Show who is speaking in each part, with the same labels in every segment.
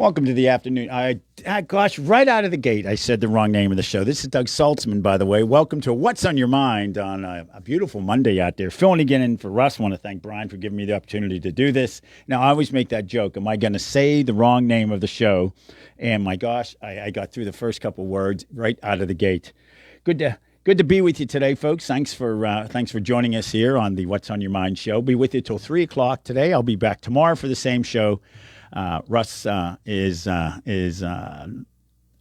Speaker 1: Welcome to the afternoon. Gosh, right out of the gate, I said the wrong name of the show. This is Doug Saltzman, by the way. Welcome to What's on Your Mind on a beautiful Monday out there. Filling again in for Russ. I want to thank Brian for giving me the opportunity to do this. Now, I always make that joke. Am I going to say the wrong name of the show? And my gosh, I got through the first couple words right out of the gate. Good to be with you today, folks. Thanks for joining us here on the What's on Your Mind show. Be with you till 3 o'clock today. I'll be back tomorrow for the same show. Russ is out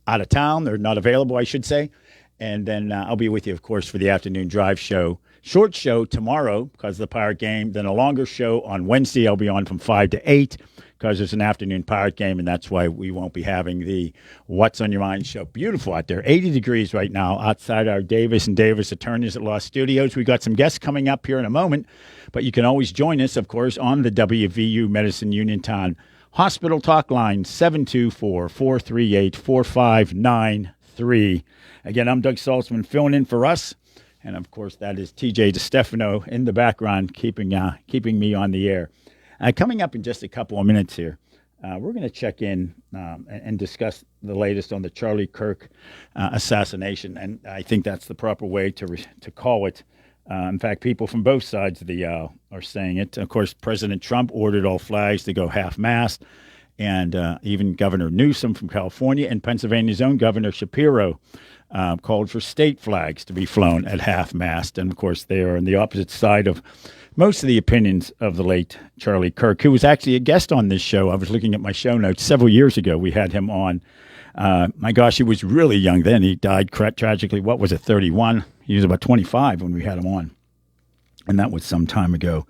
Speaker 1: of town, or not available, I should say. And then I'll be with you, of course, for the afternoon drive show. Short show tomorrow because of the Pirate game. Then a longer show on Wednesday. I'll be on from 5 to 8 because there's an afternoon Pirate game, and that's why we won't be having the What's on Your Mind show. Beautiful out there. 80 degrees right now outside our Davis & Davis Attorneys at Law Studios. We got some guests coming up here in a moment, but you can always join us, of course, on the WVU Medicine Uniontown Hospital Talk Line, 724-438-4593. Again, I'm Doug Saltzman filling in for us. And, of course, that is TJ DeStefano in the background keeping me on the air. Coming up in just a couple of minutes here, we're going to check in and discuss the latest on the Charlie Kirk assassination. And I think that's the proper way to call it. In fact, people from both sides of the aisle are saying it. Of course, President Trump ordered all flags to go half-mast, and even Governor Newsom from California and Pennsylvania's own Governor Shapiro called for state flags to be flown at half-mast. And, of course, they are on the opposite side of most of the opinions of the late Charlie Kirk, who was actually a guest on this show. I was looking at my show notes. Several years ago, we had him on. My gosh, he was really young then. He died tragically, 31? He was about 25 when we had him on, and that was some time ago.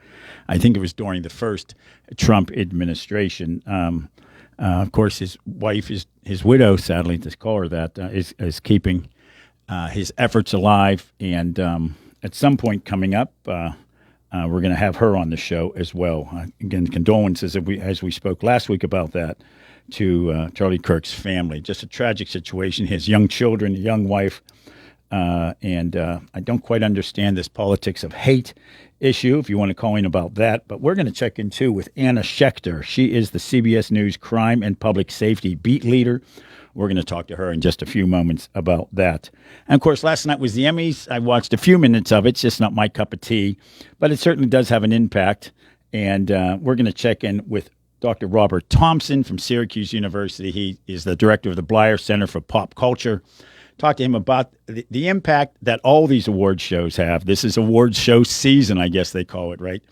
Speaker 1: I think it was during the first Trump administration. Of course, his wife, his widow, sadly to call her that, is keeping his efforts alive. And at some point coming up, we're going to have her on the show as well. Again, condolences as we spoke last week about that to Charlie Kirk's family. Just a tragic situation. His young children, a young wife. And I don't quite understand this politics of hate issue, if you want to call in about that. But we're going to check in, too, with Anna Schechter. She is the CBS News crime and public safety beat leader. We're going to talk to her in just a few moments about that. And, of course, last night was the Emmys. I watched a few minutes of it. It's just not my cup of tea. But it certainly does have an impact. And we're going to check in with Dr. Robert Thompson from Syracuse University. He is the director of the Bleier Center for Pop Culture. Talk to him about the impact that all these award shows have. This is award show season, I guess they call it, right?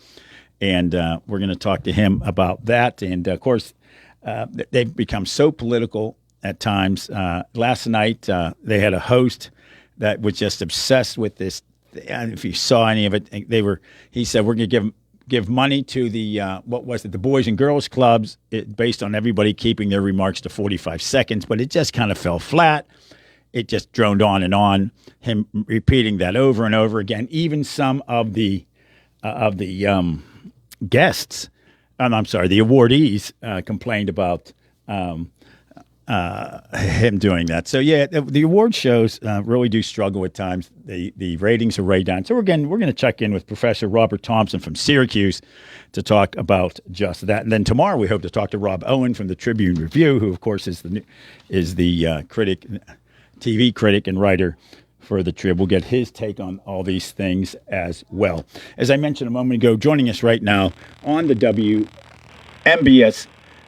Speaker 1: And we're going to talk to him about that. And, of course, they've become so political at times. Last night, they had a host that was just obsessed with this. And if you saw any of it, he said, we're going to give money to the, the Boys and Girls Clubs, based on everybody keeping their remarks to 45 seconds. But it just kind of fell flat. It just droned on and on, him repeating that over and over again. Even some of the guests, the awardees, complained about him doing that. So, yeah, the award shows really do struggle at times. The ratings are way down. So, again, we're going to check in with Professor Robert Thompson from Syracuse to talk about just that. And then tomorrow we hope to talk to Rob Owen from the Tribune Review, who, of course, is the critic, TV critic and writer for the Trib. We'll get his take on all these things as well. As I mentioned a moment ago, joining us right now on the WMBS,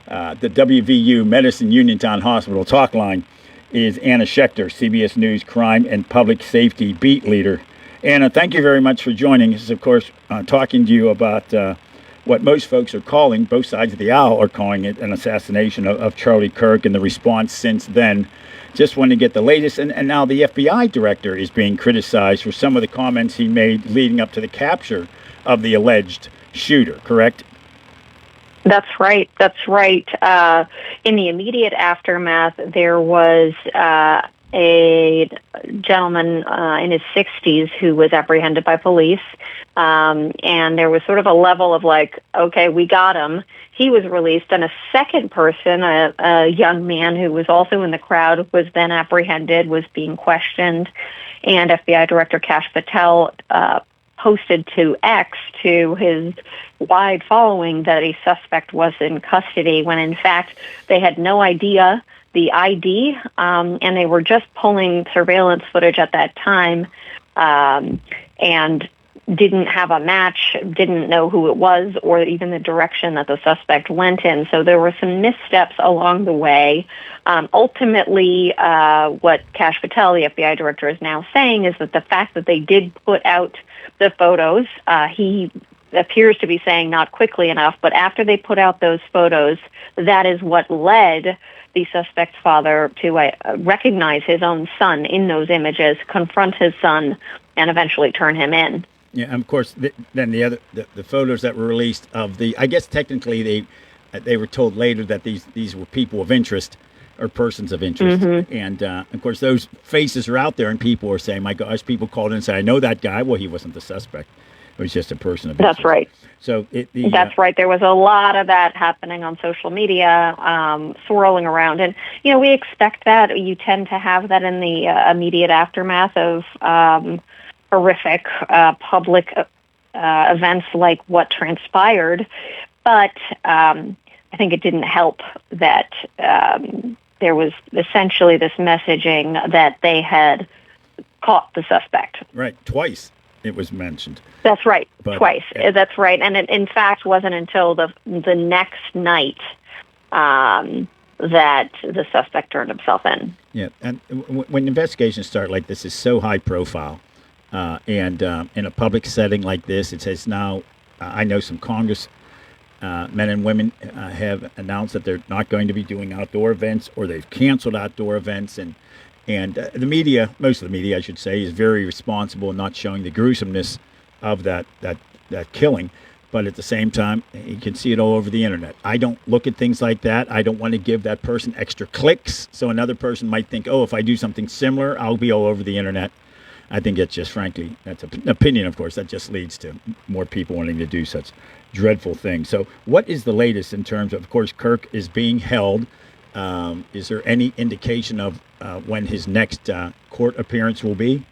Speaker 1: the WVU Medicine Uniontown Hospital Talk Line, is Anna Schechter, CBS News crime and public safety beat leader. Anna, thank you very much for joining us. Of course, talking to you about what most folks are calling, both sides of the aisle are calling it, an assassination of Charlie Kirk, and the response since then. Just want to get the latest. And now the FBI director is being criticized for some of the comments he made leading up to the capture of the alleged shooter, correct?
Speaker 2: That's right. In the immediate aftermath, there was a gentleman in his 60s who was apprehended by police. And there was sort of a level of like, okay, we got him. He was released, and a second person, a young man who was also in the crowd, was then apprehended, was being questioned. And FBI Director Kash Patel posted to X, to his wide following, that a suspect was in custody, when in fact they had no idea the ID, and they were just pulling surveillance footage at that time, and didn't have a match, didn't know who it was, or even the direction that the suspect went in. So there were some missteps along the way. Ultimately, what Kash Patel, the FBI director, is now saying is that the fact that they did put out the photos, he appears to be saying not quickly enough, but after they put out those photos, that is what led the suspect's father to recognize his own son in those images, confront his son, and eventually turn him in.
Speaker 1: Yeah, and of course, then the photos that were released of I guess technically they were told later that these were people of interest or persons of interest, and of course those faces are out there, and people are saying, "My gosh!" People called in and said, "I know that guy." Well, he wasn't the suspect; it was just a person of interest.
Speaker 2: That's right.
Speaker 1: So
Speaker 2: that's right. There was a lot of that happening on social media, swirling around, and we expect that. You tend to have that in the immediate aftermath of horrific public events like what transpired, but I think it didn't help that there was essentially this messaging that they had caught the suspect.
Speaker 1: Right, twice it was mentioned.
Speaker 2: That's right, twice. That's right, and it in fact wasn't until the next night that the suspect turned himself in.
Speaker 1: Yeah, and when investigations start like this, is so high profile. And in a public setting like this, it says now, I know some Congress men and women have announced that they're not going to be doing outdoor events, or they've canceled outdoor events. And the media, most of the media, I should say, is very responsible in not showing the gruesomeness of that killing. But at the same time, you can see it all over the internet. I don't look at things like that. I don't want to give that person extra clicks. So another person might think, oh, if I do something similar, I'll be all over the internet. I think it's just, frankly, that's an opinion, of course, that just leads to more people wanting to do such dreadful things. So what is the latest in terms of course, Kirk is being held. Is there any indication of when his next court appearance will be?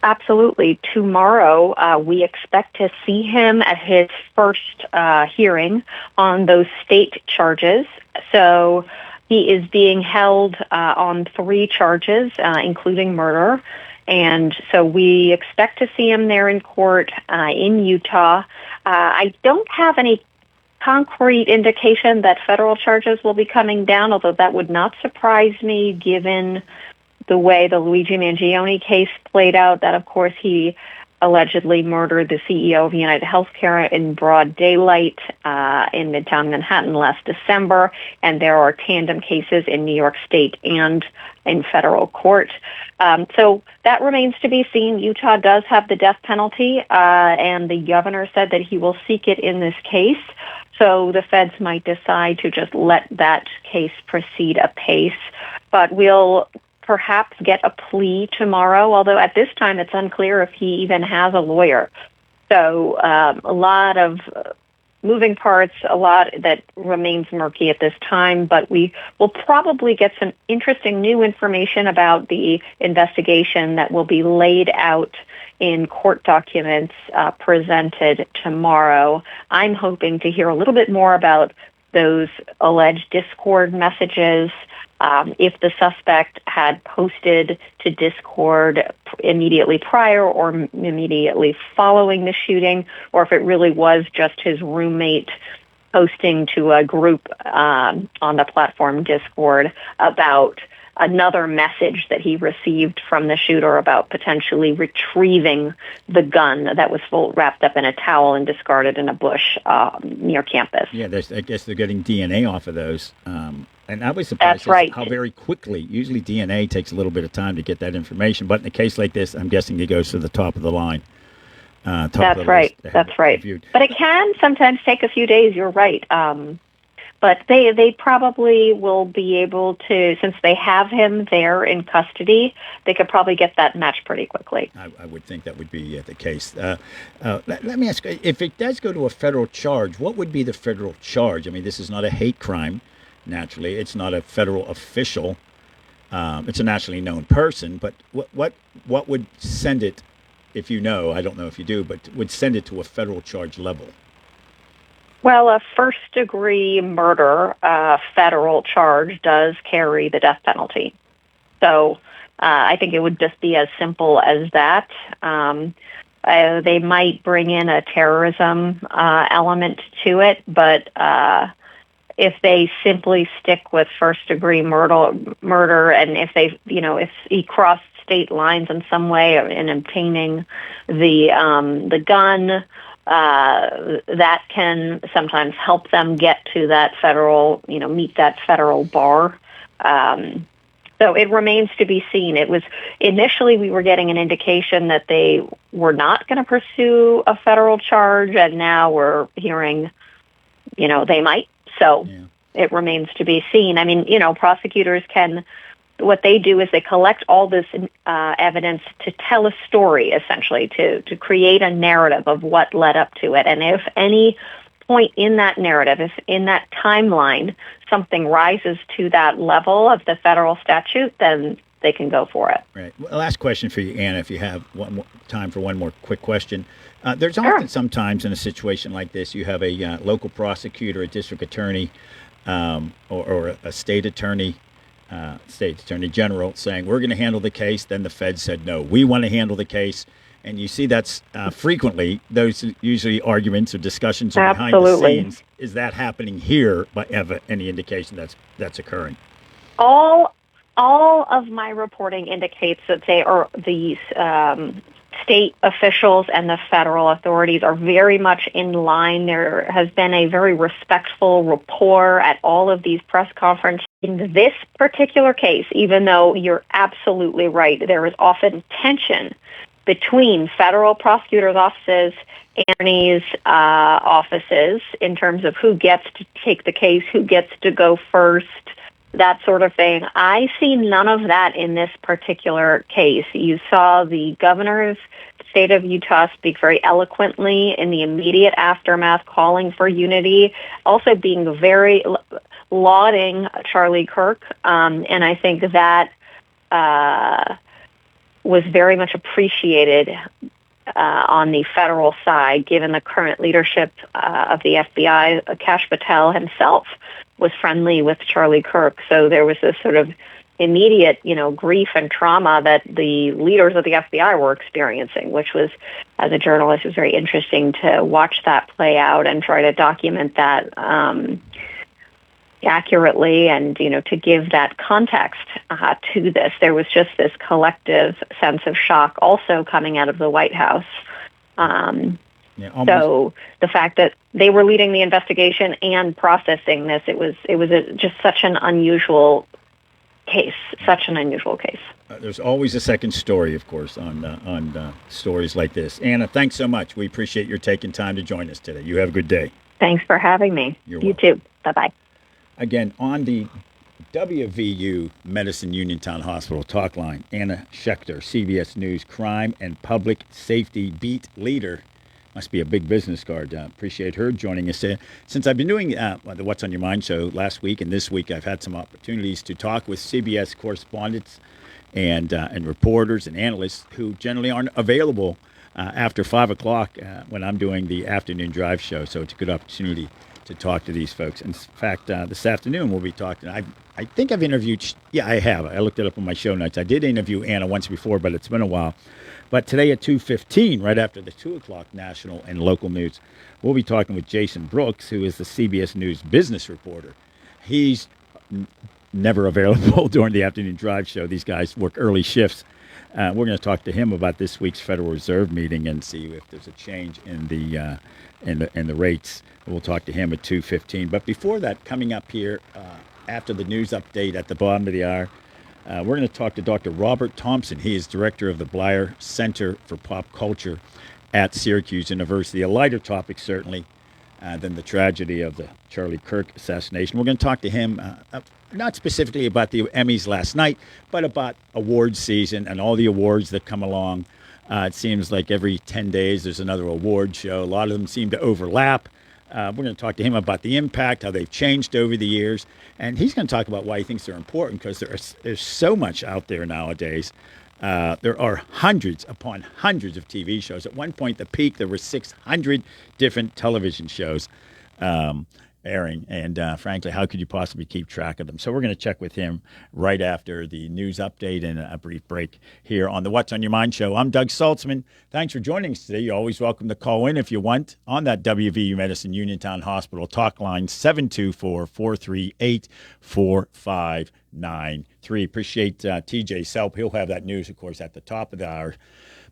Speaker 2: Absolutely. Tomorrow, we expect to see him at his first hearing on those state charges. So he is being held on 3 charges, including murder. And so we expect to see him there in court in Utah. I don't have any concrete indication that federal charges will be coming down, although that would not surprise me given the way the Luigi Mangione case played out, that, of course, he allegedly murdered the CEO of United Healthcare in broad daylight in Midtown Manhattan last December, and there are tandem cases in New York State and in federal court. So that remains to be seen. Utah does have the death penalty, and the governor said that he will seek it in this case. So the feds might decide to just let that case proceed apace. But we'll perhaps get a plea tomorrow, although at this time it's unclear if he even has a lawyer. So a lot of moving parts, a lot that remains murky at this time, but we will probably get some interesting new information about the investigation that will be laid out in court documents presented tomorrow. I'm hoping to hear a little bit more about those alleged Discord messages, if the suspect had posted to Discord immediately prior or immediately following the shooting, or if it really was just his roommate posting to a group on the platform Discord about another message that he received from the shooter about potentially retrieving the gun that was wrapped up in a towel and discarded in a bush near campus.
Speaker 1: Yeah, I guess they're getting DNA off of those. And I was surprised how very quickly, usually DNA takes a little bit of time to get that information, but in a case like this, I'm guessing it goes to the top of the line.
Speaker 2: That's right. That's right. But it can sometimes take a few days, you're right. But they probably will be able to, since they have him there in custody, they could probably get that match pretty quickly.
Speaker 1: I would think that would be the case. Let me ask, if it does go to a federal charge, what would be the federal charge? I mean, this is not a hate crime. Naturally, it's not a federal official. It's a nationally known person. But what would send it if you know, I don't know if you do, but would send it to a federal charge level?
Speaker 2: Well, a first-degree murder federal charge does carry the death penalty. So I think it would just be as simple as that. They might bring in a terrorism element to it, but if they simply stick with first-degree murder, and if if he crossed state lines in some way in obtaining the gun, that can sometimes help them get to that federal, meet that federal bar. So it remains to be seen. It was initially we were getting an indication that they were not going to pursue a federal charge, and now we're hearing, they might. So
Speaker 1: Yeah.
Speaker 2: it remains to be seen. I mean, prosecutors what they do is they collect all this evidence to tell a story, essentially, to create a narrative of what led up to it. And if any point in that narrative, if in that timeline something rises to that level of the federal statute, then they can go for it.
Speaker 1: Right. Well, last question for you, Anna, if you have time for one more quick question. There's
Speaker 2: Sure.
Speaker 1: often sometimes in a situation like this, you have a local prosecutor, a district attorney, or a state attorney general saying, we're going to handle the case. Then the Fed said, no, we want to handle the case. And you see that's frequently, those usually arguments or discussions are behind the
Speaker 2: Absolutely.
Speaker 1: scenes. Is that happening here by any indication that's occurring?
Speaker 2: All of my reporting indicates that these state officials and the federal authorities are very much in line. There has been a very respectful rapport at all of these press conferences. In this particular case, even though you're absolutely right, there is often tension between federal prosecutors' offices and attorneys' offices in terms of who gets to take the case, who gets to go first, that sort of thing. I see none of that in this particular case. You saw the governor's state of Utah speak very eloquently in the immediate aftermath, calling for unity, also being very lauding Charlie Kirk. And I think that was very much appreciated on the federal side, given the current leadership of the FBI. Kash Patel himself was friendly with Charlie Kirk. So there was this sort of immediate, grief and trauma that the leaders of the FBI were experiencing, which was, as a journalist, it was very interesting to watch that play out and try to document that accurately and, to give that context to this. There was just this collective sense of shock also coming out of the White House.
Speaker 1: Yeah, almost.
Speaker 2: So the fact that they were leading the investigation and processing this, it was just such an unusual case,
Speaker 1: There's always a second story, of course, on stories like this. Anna, thanks so much. We appreciate your taking time to join us today. You have a good day.
Speaker 2: Thanks for having me.
Speaker 1: You're
Speaker 2: You
Speaker 1: welcome.
Speaker 2: too. Bye-bye.
Speaker 1: Again, on the WVU Medicine Uniontown Hospital talk line, Anna Schechter, CBS News crime and public safety beat leader. Must be a big business card. Appreciate her joining us. Since I've been doing the What's on Your Mind show last week and this week, I've had some opportunities to talk with CBS correspondents and reporters and analysts who generally aren't available after 5 o'clock when I'm doing the afternoon drive show. So it's a good opportunity to talk to these folks. In fact, this afternoon we'll be talking. I think I've interviewed. Yeah, I have. I looked it up on my show notes. I did interview Anna once before, but it's been a while. But today at 2:15, right after the 2 o'clock national and local news, we'll be talking with Jason Brooks, who is the CBS News business reporter. He's never available during the afternoon drive show. These guys work early shifts. We're going to talk to him about this week's Federal Reserve meeting and see if there's a change in the rates. We'll talk to him at 2:15. But before that, coming up here after the news update at the bottom of the hour, we're going to talk to Dr. Robert Thompson. He is director of the Bleier Center for Pop Culture at Syracuse University. A lighter topic, certainly, than the tragedy of the Charlie Kirk assassination. We're going to talk to him not specifically about the Emmys last night, but about awards season and all the awards that come along. It seems like every 10 days there's another award show. A lot of them seem to overlap. We're going to talk to him about the impact, how they've changed over the years. And he's going to talk about why he thinks they're important, because there's so much out there nowadays There are hundreds upon hundreds of TV shows. At one point, the peak, there were 600 different television shows airing. And frankly, how could you possibly keep track of them? So we're going to check with him right after the news update and a brief break here on the What's on Your Mind show. I'm Doug Saltzman. Thanks for joining us today. You're always welcome to call in if you want on that WVU Medicine Uniontown Hospital talk line, 724-438-4593. Appreciate TJ's help. He'll have that news, of course, at the top of the hour.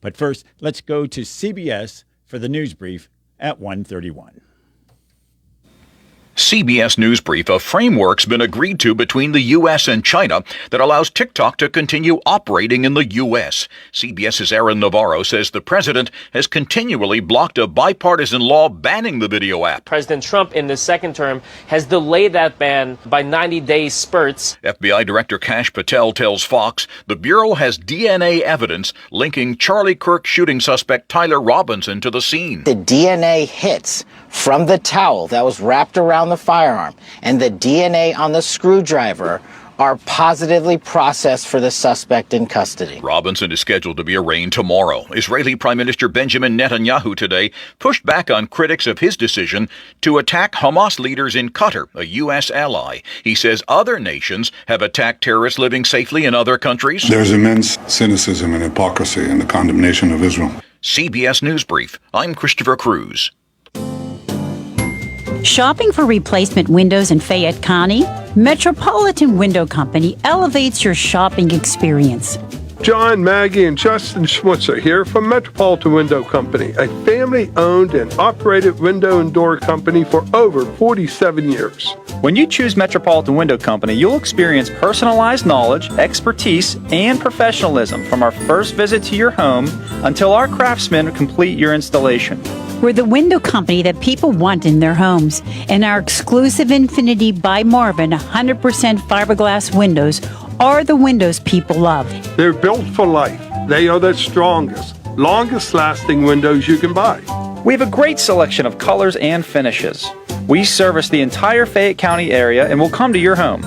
Speaker 1: But first, let's go to CBS for the news brief at 1:31.
Speaker 3: CBS News Brief, a framework's been agreed to between the U.S. and China that allows TikTok to continue operating in the U.S. CBS's Aaron Navarro says the president has continually blocked a bipartisan law banning the video app.
Speaker 4: President Trump, in the second term, has delayed that ban by 90-day spurts.
Speaker 3: FBI Director Kash Patel tells Fox the Bureau has DNA evidence linking Charlie Kirk shooting suspect Tyler Robinson to the scene.
Speaker 5: The DNA hits from the towel that was wrapped around the firearm and the DNA on the screwdriver are positively processed for the suspect in custody.
Speaker 3: Robinson is scheduled to be arraigned tomorrow. Israeli Prime Minister Benjamin Netanyahu today pushed back on critics of his decision to attack Hamas leaders in Qatar, a U.S. ally. He says other nations have attacked terrorists living safely in other countries.
Speaker 6: There's immense cynicism and hypocrisy in the condemnation of Israel.
Speaker 3: CBS News Brief. I'm Christopher Cruz.
Speaker 7: Shopping for replacement windows in Fayette County? Metropolitan Window Company elevates your shopping experience.
Speaker 8: John, Maggie, and Justin Schmutzer here from Metropolitan Window Company, a family-owned and operated window and door company for over 47 years.
Speaker 9: When you choose Metropolitan Window Company, you'll experience personalized knowledge, expertise, and professionalism from our first visit to your home until our craftsmen complete your installation.
Speaker 7: We're the window company that people want in their homes, and our exclusive Infinity by Marvin 100% fiberglass windows are the windows people love.
Speaker 8: They're built for life. They are the strongest, longest-lasting windows you can buy.
Speaker 9: We have a great selection of colors and finishes. We service the entire Fayette County area and will come to your home.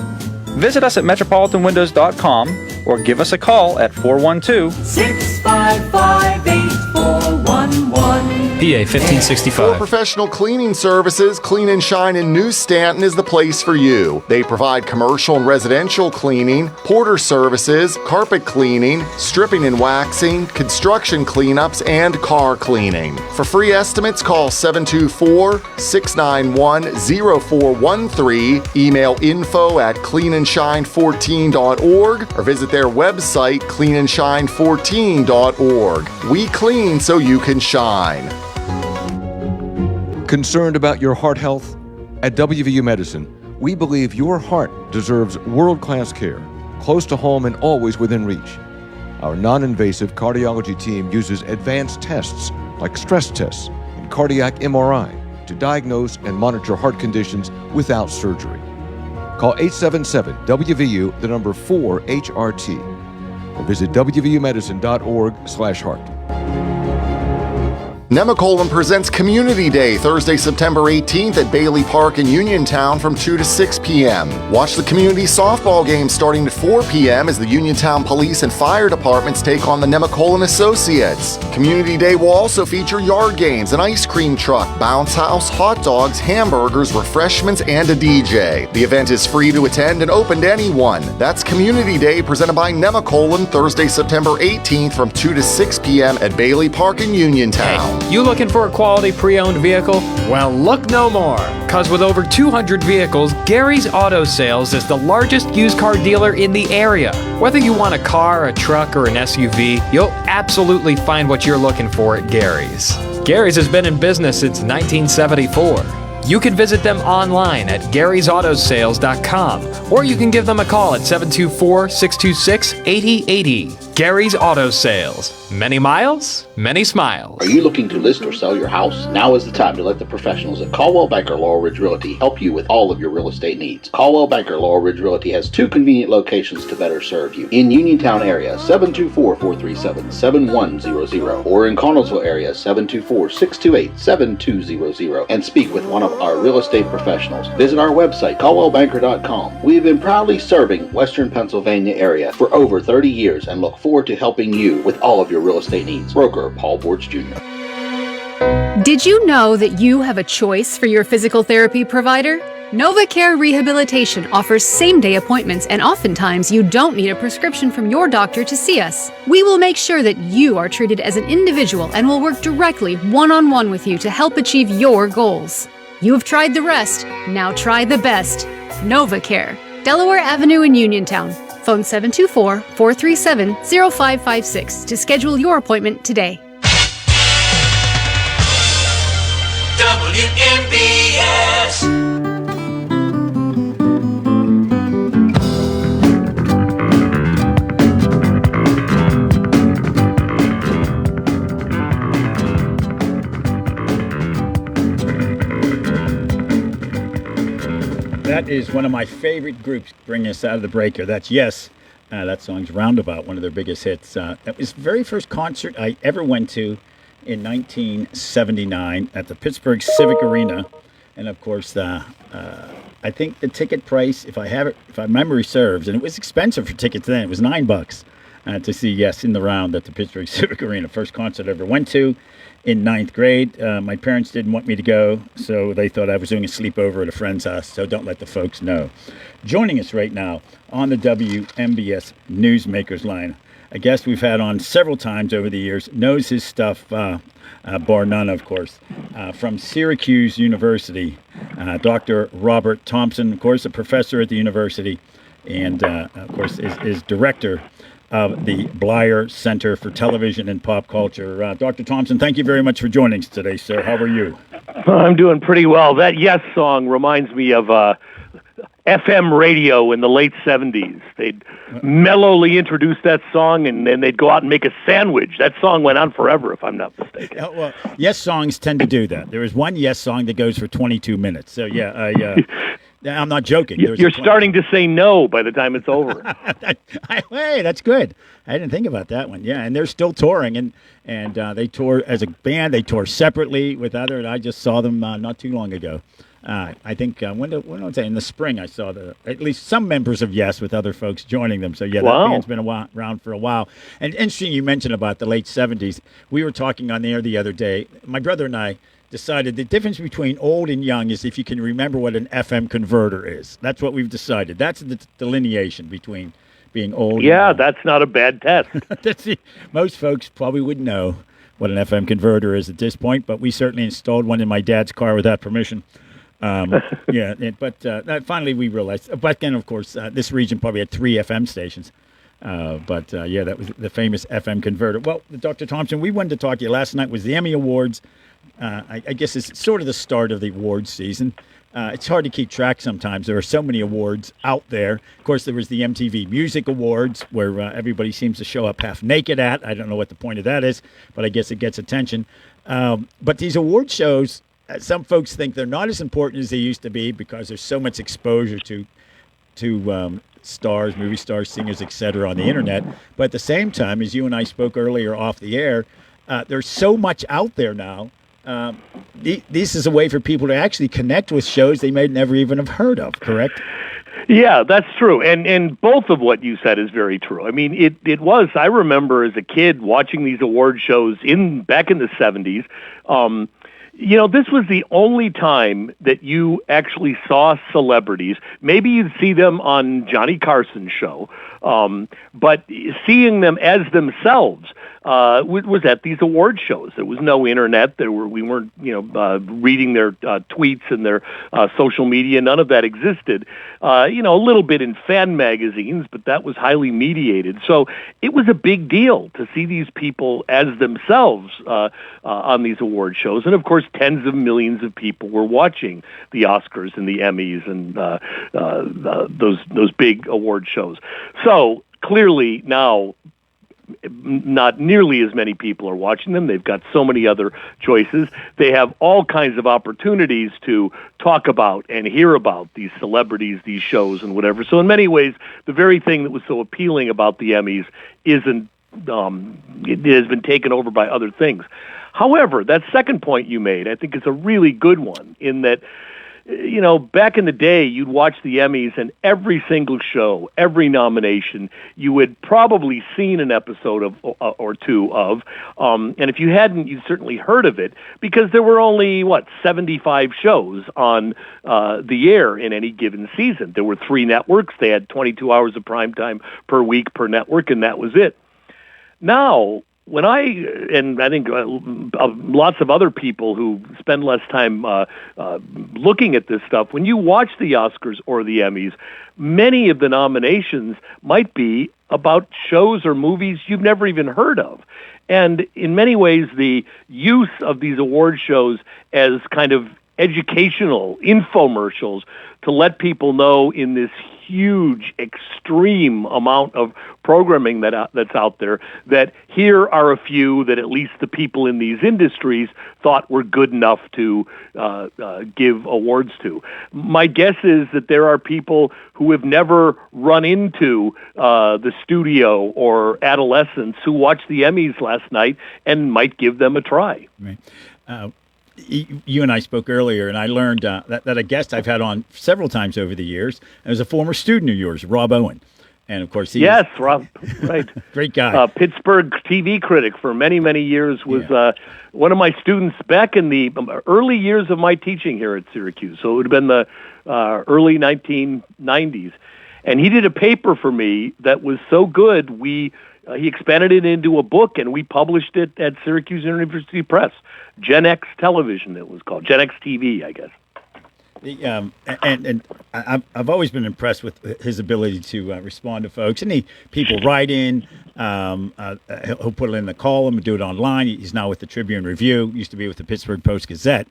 Speaker 9: Visit us at metropolitanwindows.com or give us a call at 412-655-8411.
Speaker 10: PA 1565.
Speaker 11: For professional cleaning services, Clean and Shine in New Stanton is the place for you. They provide commercial and residential cleaning, porter services, carpet cleaning, stripping and waxing, construction cleanups, and car cleaning. For free estimates, call 724-691-0413, email info@cleanandshine14.org, or visit their website, cleanandshine14.org. We clean so you can shine.
Speaker 12: Concerned about your heart health? At WVU Medicine, we believe your heart deserves world-class care, close to home and always within reach. Our non-invasive cardiology team uses advanced tests like stress tests and cardiac MRI to diagnose and monitor heart conditions without surgery. Call 877-WVU, the number 4HRT, or visit wvumedicine.org/heart.
Speaker 11: Nemacolin presents Community Day, Thursday, September 18th at Bailey Park in Uniontown from 2 to 6 p.m. Watch the community softball game starting at 4 p.m. as the Uniontown Police and Fire Departments take on the Nemacolin Associates. Community Day will also feature yard games, an ice cream truck, bounce house, hot dogs, hamburgers, refreshments, and a DJ. The event is free to attend and open to anyone. That's Community Day presented by Nemacolin, Thursday, September 18th from 2 to 6 p.m. at Bailey Park in Uniontown.
Speaker 10: Hey, you looking for a quality pre-owned vehicle? Well, look no more, because with over 200 vehicles, Gary's Auto Sales is the largest used car dealer in the area. Whether you want a car, a truck, or an SUV, you'll absolutely find what you're looking for at Gary's. Gary's has been in business since 1974. You can visit them online at Gary'sAutoSales.com, or you can give them a call at 724-626-8080. Gary's Auto Sales. Many miles, many smiles.
Speaker 13: Are you looking to list or sell your house? Now is the time to let the professionals at Caldwell Banker Laurel Ridge Realty help you with all of your real estate needs. Caldwell Banker Laurel Ridge Realty has two convenient locations to better serve you. In Uniontown area, 724-437-7100, or in Connellsville area, 724-628-7200, and speak with one of our real estate professionals. Visit our website, caldwellbanker.com. We have been proudly serving Western Pennsylvania area for over 30 years and look forward forward to helping you with all of your real estate needs. Broker Paul Bortz Jr.
Speaker 14: Did you know that you have a choice for your physical therapy provider? NovaCare Rehabilitation offers same-day appointments, and oftentimes you don't need a prescription from your doctor to see us. We will make sure that you are treated as an individual and will work directly one-on-one with you to help achieve your goals. You have tried the rest, now try the best. NovaCare, Delaware Avenue in Uniontown. Phone 724-437-0556 to schedule your appointment today.
Speaker 15: WNBS.
Speaker 1: That is one of my favorite groups bringing us out of the breaker. That's Yes. That song's Roundabout, one of their biggest hits. That was the very first concert I ever went to in 1979 at the Pittsburgh Civic Arena. And of course, I think the ticket price, if my memory serves, and it was expensive for tickets then, it was $9 to see Yes in the round at the Pittsburgh Civic Arena. First concert I ever went to in 9th grade. My parents didn't want me to go, so they thought I was doing a sleepover at a friend's house, so don't let the folks know. Joining us right now on the WNBS Newsmakers line, a guest we've had on several times over the years, knows his stuff, bar none, of course, from Syracuse University, Dr. Robert Thompson, of course, a professor at the university, and, of course, is director of the Bleier Center for Television and Pop Culture. Dr. Thompson, thank you very much for joining us today, sir. How are you?
Speaker 16: I'm doing pretty well. That Yes song reminds me of FM radio in the late 70s. They'd mellowly introduce that song, and then they'd go out and make a sandwich. That song went on forever, if I'm not mistaken.
Speaker 1: Well, Yes songs tend to do that. There is one Yes song that goes for 22 minutes. So, yeah, I'm not joking.
Speaker 16: You're starting to say no by the time it's over.
Speaker 1: Hey, that's good. I didn't think about that one. Yeah, and they're still touring, and they tour as a band. They tour separately with other. And I just saw them not too long ago. I think when was it? In the spring, I saw at least some members of Yes with other folks joining them. So yeah,
Speaker 16: wow.
Speaker 1: That band's been around for a while. And interesting, you mentioned about the late 70s. We were talking on the air the other day. My brother and I decided the difference between old and young is if you can remember what an FM converter is. That's what we've decided. That's the delineation between being old.
Speaker 16: Yeah,
Speaker 1: and young.
Speaker 16: That's not a bad test.
Speaker 1: Most folks probably wouldn't know what an FM converter is at this point, but we certainly installed one in my dad's car without permission. But finally we realized. But then, of course, this region probably had 3 FM stations. That was the famous FM converter. Well, Dr. Thompson, we wanted to talk to you. Last night was the Emmy Awards. I guess it's sort of the start of the awards season. It's hard to keep track sometimes. There are so many awards out there. Of course, there was the MTV Music Awards, where everybody seems to show up half naked at. I don't know what the point of that is, but I guess it gets attention. But these award shows, some folks think they're not as important as they used to be because there's so much exposure to stars, movie stars, singers, etc. on the internet. But at the same time, as you and I spoke earlier off the air, there's so much out there now. This is a way for people to actually connect with shows they may never even have heard of, correct?
Speaker 16: Yeah, that's true. And both of what you said is very true. I mean, it was, I remember as a kid watching these award shows back in the 70s. This was the only time that you actually saw celebrities. Maybe you'd see them on Johnny Carson's show, but seeing them as themselves was at these award shows. There was no internet. We weren't, reading their tweets and their social media. None of that existed. A little bit in fan magazines, but that was highly mediated. So it was a big deal to see these people as themselves on these award shows. And of course, tens of millions of people were watching the Oscars and the Emmys and those big award shows. So clearly now, not nearly as many people are watching them. They've got so many other choices. They have all kinds of opportunities to talk about and hear about these celebrities, these shows, and whatever. So in many ways, the very thing that was so appealing about the Emmys isn't, it has been taken over by other things. However, that second point you made, I think is a really good one, in that back in the day, you'd watch the Emmys, and every single show, every nomination, you had probably seen an episode of or two of, and if you hadn't, you'd certainly heard of it, because there were only 75 shows on the air in any given season. There were 3 networks; they had 22 hours of prime time per week per network, and that was it. Now, when I think lots of other people who spend less time looking at this stuff, when you watch the Oscars or the Emmys, many of the nominations might be about shows or movies you've never even heard of. And in many ways, the use of these award shows as kind of educational infomercials to let people know in this huge, extreme amount of programming that's out there, that here are a few that at least the people in these industries thought were good enough to give awards to. My guess is that there are people who have never run into the studio or adolescents who watched the Emmys last night and might give them a try.
Speaker 1: Right. You and I spoke earlier, and I learned that a guest I've had on several times over the years is a former student of yours, Rob Owen. And, of course,
Speaker 16: Rob, right.
Speaker 1: Great guy.
Speaker 16: Pittsburgh TV critic for many, many years, was one of my students back in the early years of my teaching here at Syracuse. So it would have been the early 1990s. And he did a paper for me that was so good, he expanded it into a book, and we published it at Syracuse University Press. Gen X Television, it was called. Gen X TV, I guess.
Speaker 1: And I've always been impressed with his ability to respond to folks. And people write in. He'll put it in the column and do it online. He's now with the Tribune Review. Used to be with the Pittsburgh Post-Gazette.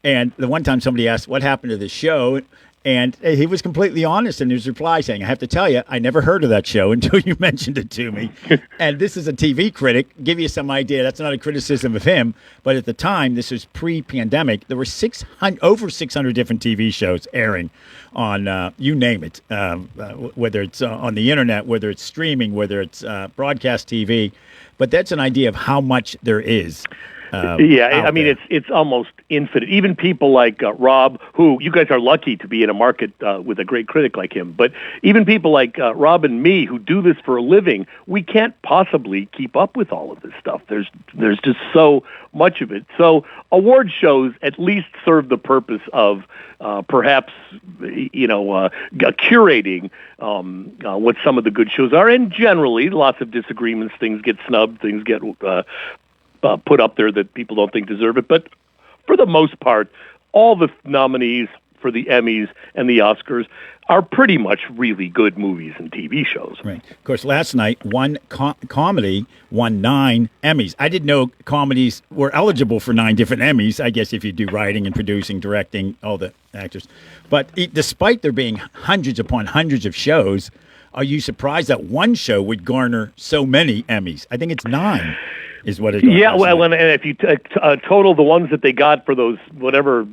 Speaker 1: And the one time somebody asked, what happened to the show? And he was completely honest in his reply, saying, I have to tell you, I never heard of that show until you mentioned it to me. And this is a TV critic. Give you some idea. That's not a criticism of him. But at the time, this was pre-pandemic, there were over 600 different TV shows airing on, you name it, whether it's on the internet, whether it's streaming, whether it's broadcast TV. But that's an idea of how much there is.
Speaker 16: I mean, it's almost infinite. Even people like Rob, who you guys are lucky to be in a market with a great critic like him, but even people like Rob and me who do this for a living, we can't possibly keep up with all of this stuff. There's just so much of it. So award shows at least serve the purpose of perhaps curating what some of the good shows are, and generally lots of disagreements. Things get snubbed, things get put up there that people don't think deserve it. But for the most part, all the nominees for the Emmys and the Oscars are pretty much really good movies and TV shows.
Speaker 1: Right. Of course, last night, one comedy won 9 Emmys. I didn't know comedies were eligible for 9 different Emmys, I guess, if you do writing and producing, directing, all the actors. But despite there being hundreds upon hundreds of shows, are you surprised that one show would garner so many Emmys? I think it's 9. Is what it is.
Speaker 16: Yeah, well, and if you total the ones that they got for those whatever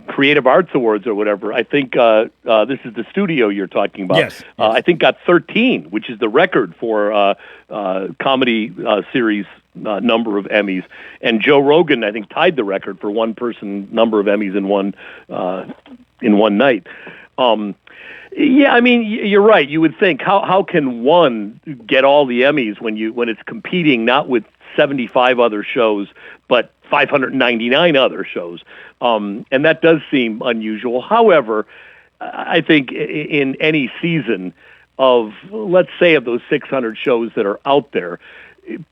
Speaker 16: Creative Arts Awards or whatever, I think this is the studio you're talking about.
Speaker 1: Yes.
Speaker 16: I think got 13, which is the record for comedy series number of Emmys. And Joe Rogan, I think, tied the record for one person number of Emmys in one night. Yeah, I mean, you're right. You would think how can one get all the Emmys when it's competing not with 75 other shows, but 599 other shows. And that does seem unusual. However, I think in any season of, let's say, of those 600 shows that are out there,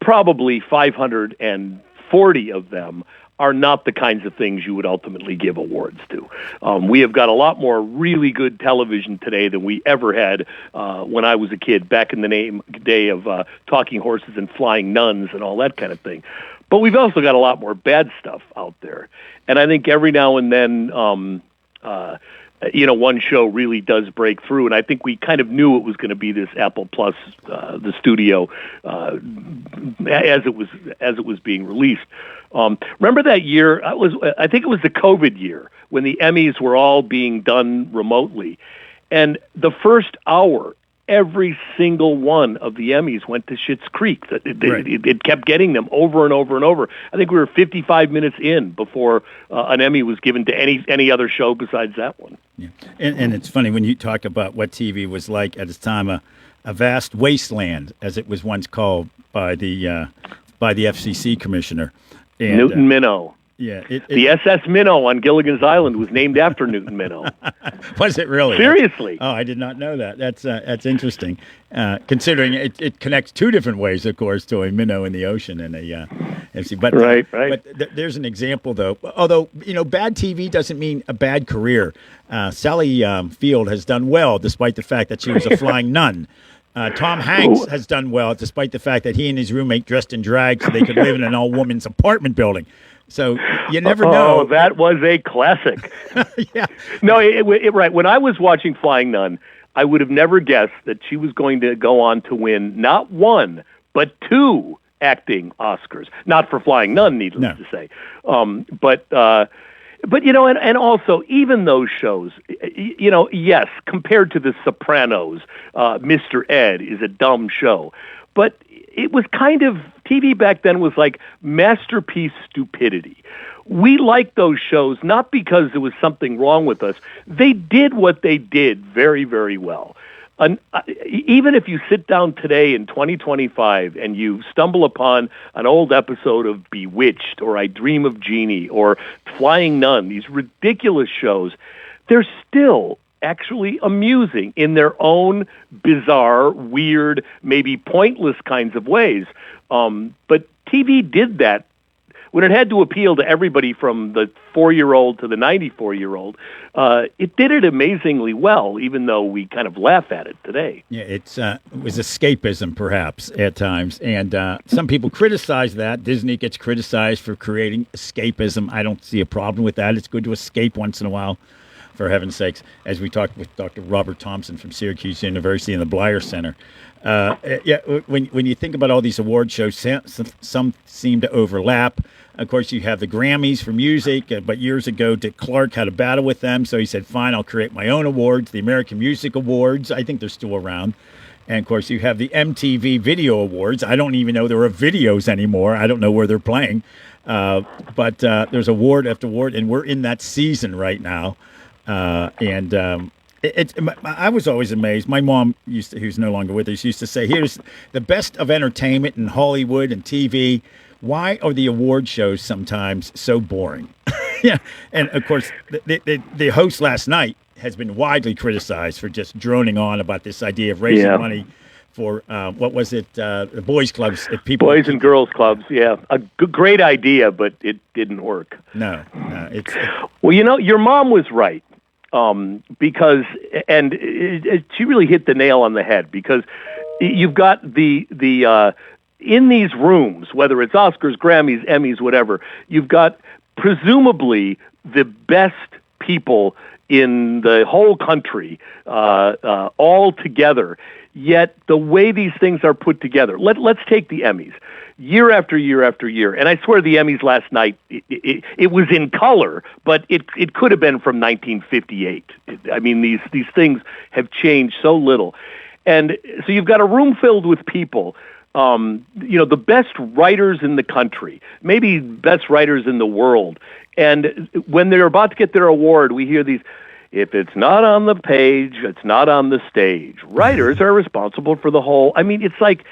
Speaker 16: probably 540 of them are not the kinds of things you would ultimately give awards to. We have got a lot more really good television today than we ever had when I was a kid, back in the day of talking horses and flying nuns and all that kind of thing. But we've also got a lot more bad stuff out there. And I think every now and then, one show really does break through. And I think we kind of knew it was going to be this Apple Plus, the studio, as it was being released. Remember that year? I think it was the COVID year when the Emmys were all being done remotely, and the first hour every single one of the Emmys went to Schitt's Creek. It kept getting them over and over and over. I think we were 55 minutes in before an Emmy was given to any other show besides that one.
Speaker 1: Yeah. And it's funny when you talk about what TV was like at its time, a vast wasteland, as it was once called by the FCC commissioner. And,
Speaker 16: Newton Minnow.
Speaker 1: Yeah,
Speaker 16: the SS Minnow on Gilligan's Island was named after Newton Minnow.
Speaker 1: Was it really?
Speaker 16: Seriously?
Speaker 1: Oh, I did not know that. That's interesting. Considering it connects two different ways, of course, to a minnow in the ocean and a MC. But
Speaker 16: right.
Speaker 1: But there's an example, though. Although bad TV doesn't mean a bad career. Sally Field has done well, despite the fact that she was a flying nun. Tom Hanks has done well, despite the fact that he and his roommate dressed in drag so they could live in an all-women's apartment building. So you never know.
Speaker 16: Oh, that was a classic.
Speaker 1: Yeah.
Speaker 16: No, right. When I was watching Flying Nun, I would have never guessed that she was going to go on to win not one, but 2 acting Oscars. Not for Flying Nun, needless to say. But and also, even those shows, yes, compared to The Sopranos, Mr. Ed is a dumb show. But it was kind of, TV back then was like masterpiece stupidity. We liked those shows not because there was something wrong with us. They did what they did very, very well. Even if you sit down today in 2025 and you stumble upon an old episode of Bewitched or I Dream of Jeannie or Flying Nun, these ridiculous shows, they're still actually amusing in their own bizarre, weird, maybe pointless kinds of ways. But TV did that when it had to appeal to everybody from the 4-year-old to the 94-year-old. It did it amazingly well, even though we kind of laugh at it today.
Speaker 1: Yeah, it was escapism, perhaps, at times. And some people criticize that. Disney gets criticized for creating escapism. I don't see a problem with that. It's good to escape once in a while, for heaven's sakes, as we talked with Dr. Robert Thompson from Syracuse University and the Bleier Center. When you think about all these award shows, some seem to overlap. Of course, you have the Grammys for music, but years ago, Dick Clark had a battle with them, so he said, fine, I'll create my own awards, the American Music Awards. I think they're still around. And, of course, you have the MTV Video Awards. I don't even know there are videos anymore. I don't know where they're playing. But there's award after award, and we're in that season right now. I was always amazed. My mom who's no longer with us, used to say, here's the best of entertainment in Hollywood and TV. Why are the award shows sometimes so boring? Yeah. And of course, the host last night has been widely criticized for just droning on about this idea of raising money for, what was it? The boys clubs.
Speaker 16: Boys and girls clubs. Yeah. A great idea, but it didn't work.
Speaker 1: No.
Speaker 16: Well, your mom was right. Because she really hit the nail on the head, because you've got the in these rooms, whether it's Oscars, Grammys, Emmys, whatever, you've got presumably the best people in the whole country all together. Yet the way these things are put together, let's take the Emmys. Year after year after year, and I swear the Emmys last night, it was in color, but it could have been from 1958. I mean, these things have changed so little. And so you've got a room filled with people, the best writers in the country, maybe best writers in the world. And when they're about to get their award, we hear these, if it's not on the page, it's not on the stage. Writers are responsible for the whole. I mean, it's like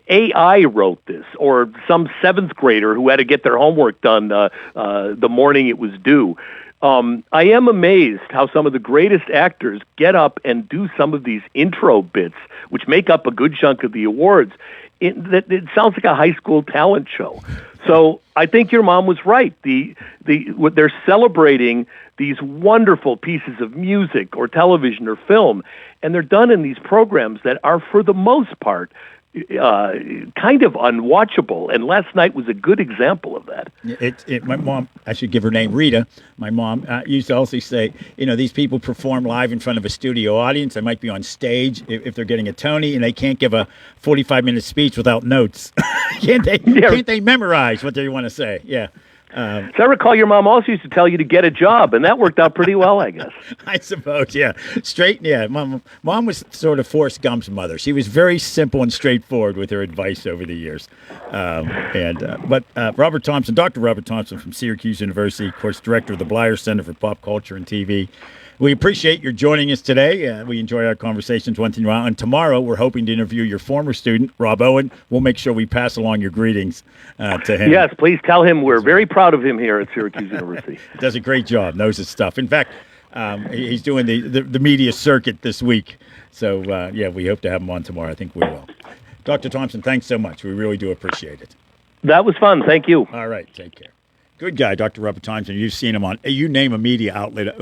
Speaker 16: AI wrote this, or some 7th grader who had to get their homework done the morning it was due. I am amazed how some of the greatest actors get up and do some of these intro bits, which make up a good chunk of the awards. It sounds like a high school talent show. So I think your mom was right. They're celebrating these wonderful pieces of music or television or film, and they're done in these programs that are, for the most part, kind of unwatchable, and last night was a good example of that.
Speaker 1: My mom, I should give her name, Rita. My mom used to also say, these people perform live in front of a studio audience. They might be on stage if they're getting a Tony, and they can't give a 45-minute speech without notes. Can't they memorize what they want to say? Yeah.
Speaker 16: As I recall, your mom also used to tell you to get a job, and that worked out pretty well, I guess.
Speaker 1: I suppose, yeah. Mom was sort of Forrest Gump's mother. She was very simple and straightforward with her advice over the years. But Robert Thompson, Dr. Robert Thompson from Syracuse University, of course, director of the Bleier Center for Pop Culture and TV. We appreciate your joining us today. We enjoy our conversations once in a while. And tomorrow, we're hoping to interview your former student, Rob Owen. We'll make sure we pass along your greetings to him.
Speaker 16: Yes, please tell him we're very proud of him here at Syracuse University.
Speaker 1: Does a great job, knows his stuff. In fact, he's doing the media circuit this week. So, we hope to have him on tomorrow. I think we will. Dr. Thompson, thanks so much. We really do appreciate it.
Speaker 16: That was fun. Thank you.
Speaker 1: All right. Take care. Good guy, Dr. Robert Thompson. You've seen him on, you name a media outlet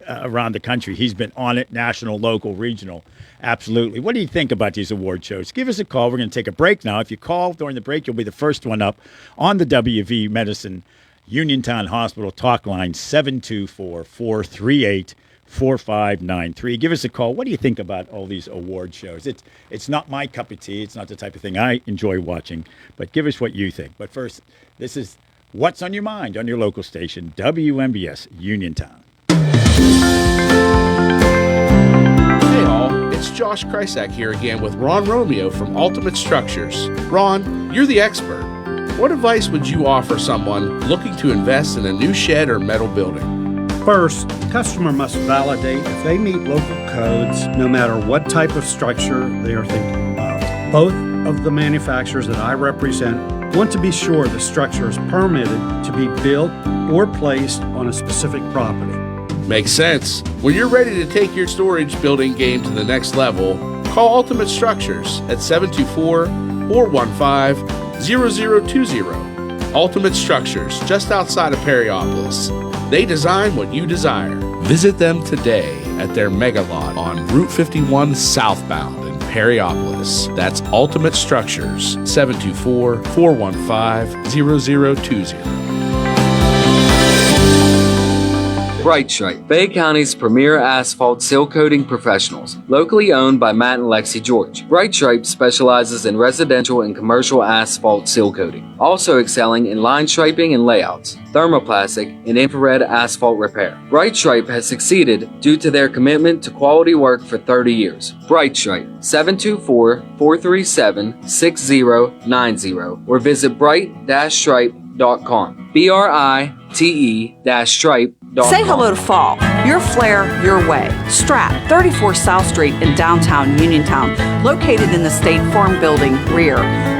Speaker 1: around the country. He's been on it, national, local, regional. Absolutely. What do you think about these award shows? Give us a call. We're going to take a break now. If you call during the break, you'll be the first one up on the WV Medicine Uniontown Hospital talk line, 724-438-4593. Give us a call. What do you think about all these award shows? It's not my cup of tea. It's not the type of thing I enjoy watching. But give us what you think. But first, this is What's on Your Mind on your local station, WMBS Uniontown.
Speaker 17: Hey all, it's Josh Krysak here again with Ron Romeo from Ultimate Structures. Ron, you're the expert. What advice would you offer someone looking to invest in a new shed or metal building?
Speaker 18: First, the customer must validate if they meet local codes no matter what type of structure they are thinking about. Both of the manufacturers that I represent want to be sure the structure is permitted to be built or placed on a specific property.
Speaker 17: Makes sense. When you're ready to take your storage building game to the next level, call Ultimate Structures at 724-415-0020. Ultimate Structures, just outside of Perryopolis. They design what you desire. Visit them today at their mega lot on Route 51 southbound in Perryopolis. That's Ultimate Structures, 724-415-0020.
Speaker 19: Bright Stripe, Bay County's premier asphalt seal coating professionals, locally owned by Matt and Lexi George. Bright Stripe specializes in residential and commercial asphalt seal coating, also excelling in line striping and layouts, thermoplastic, and infrared asphalt repair. Bright Stripe has succeeded due to their commitment to quality work for 30 years. Bright Stripe, 724-437-6090, or visit bright-stripe.com. BRITE-stripe.com.
Speaker 20: Say hello to fall. Your flair, your way. Strap, 34 South Street in downtown Uniontown, located in the State Farm Building rear.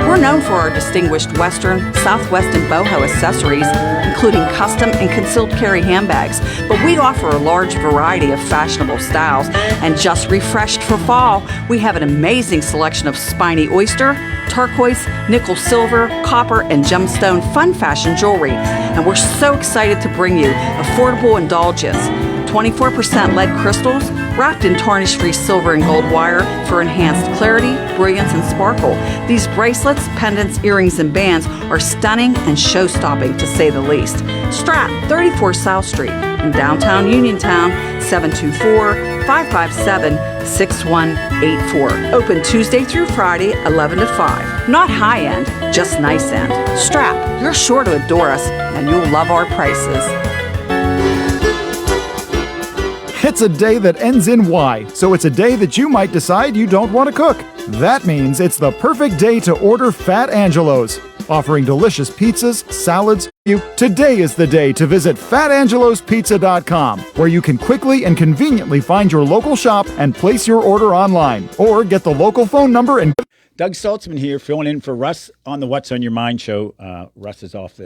Speaker 20: We're known for our distinguished Western, Southwest, and boho accessories, including custom and concealed carry handbags, but we offer a large variety of fashionable styles. And just refreshed for fall, we have an amazing selection of spiny oyster, turquoise, nickel silver, copper, and gemstone fun fashion jewelry. And we're so excited to bring you affordable indulgence. 24% lead crystals wrapped in tarnish-free silver and gold wire for enhanced clarity, brilliance, and sparkle. These bracelets, pendants, earrings, and bands are stunning and show-stopping, to say the least. Strap, 34 South Street in downtown Uniontown, 724-557-6184. Open Tuesday through Friday, 11 to 5. Not high-end, just nice-end. Strap, you're sure to adore us, and you'll love our prices.
Speaker 21: It's a day that ends in Y, so it's a day that you might decide you don't want to cook. That means it's the perfect day to order Fat Angelo's. Offering delicious pizzas, salads. Today is the day to visit FatAngelosPizza.com, where you can quickly and conveniently find your local shop and place your order online, or get the local phone number and...
Speaker 1: Doug Saltzman here, filling in for Russ on the What's on Your Mind show. Russ is off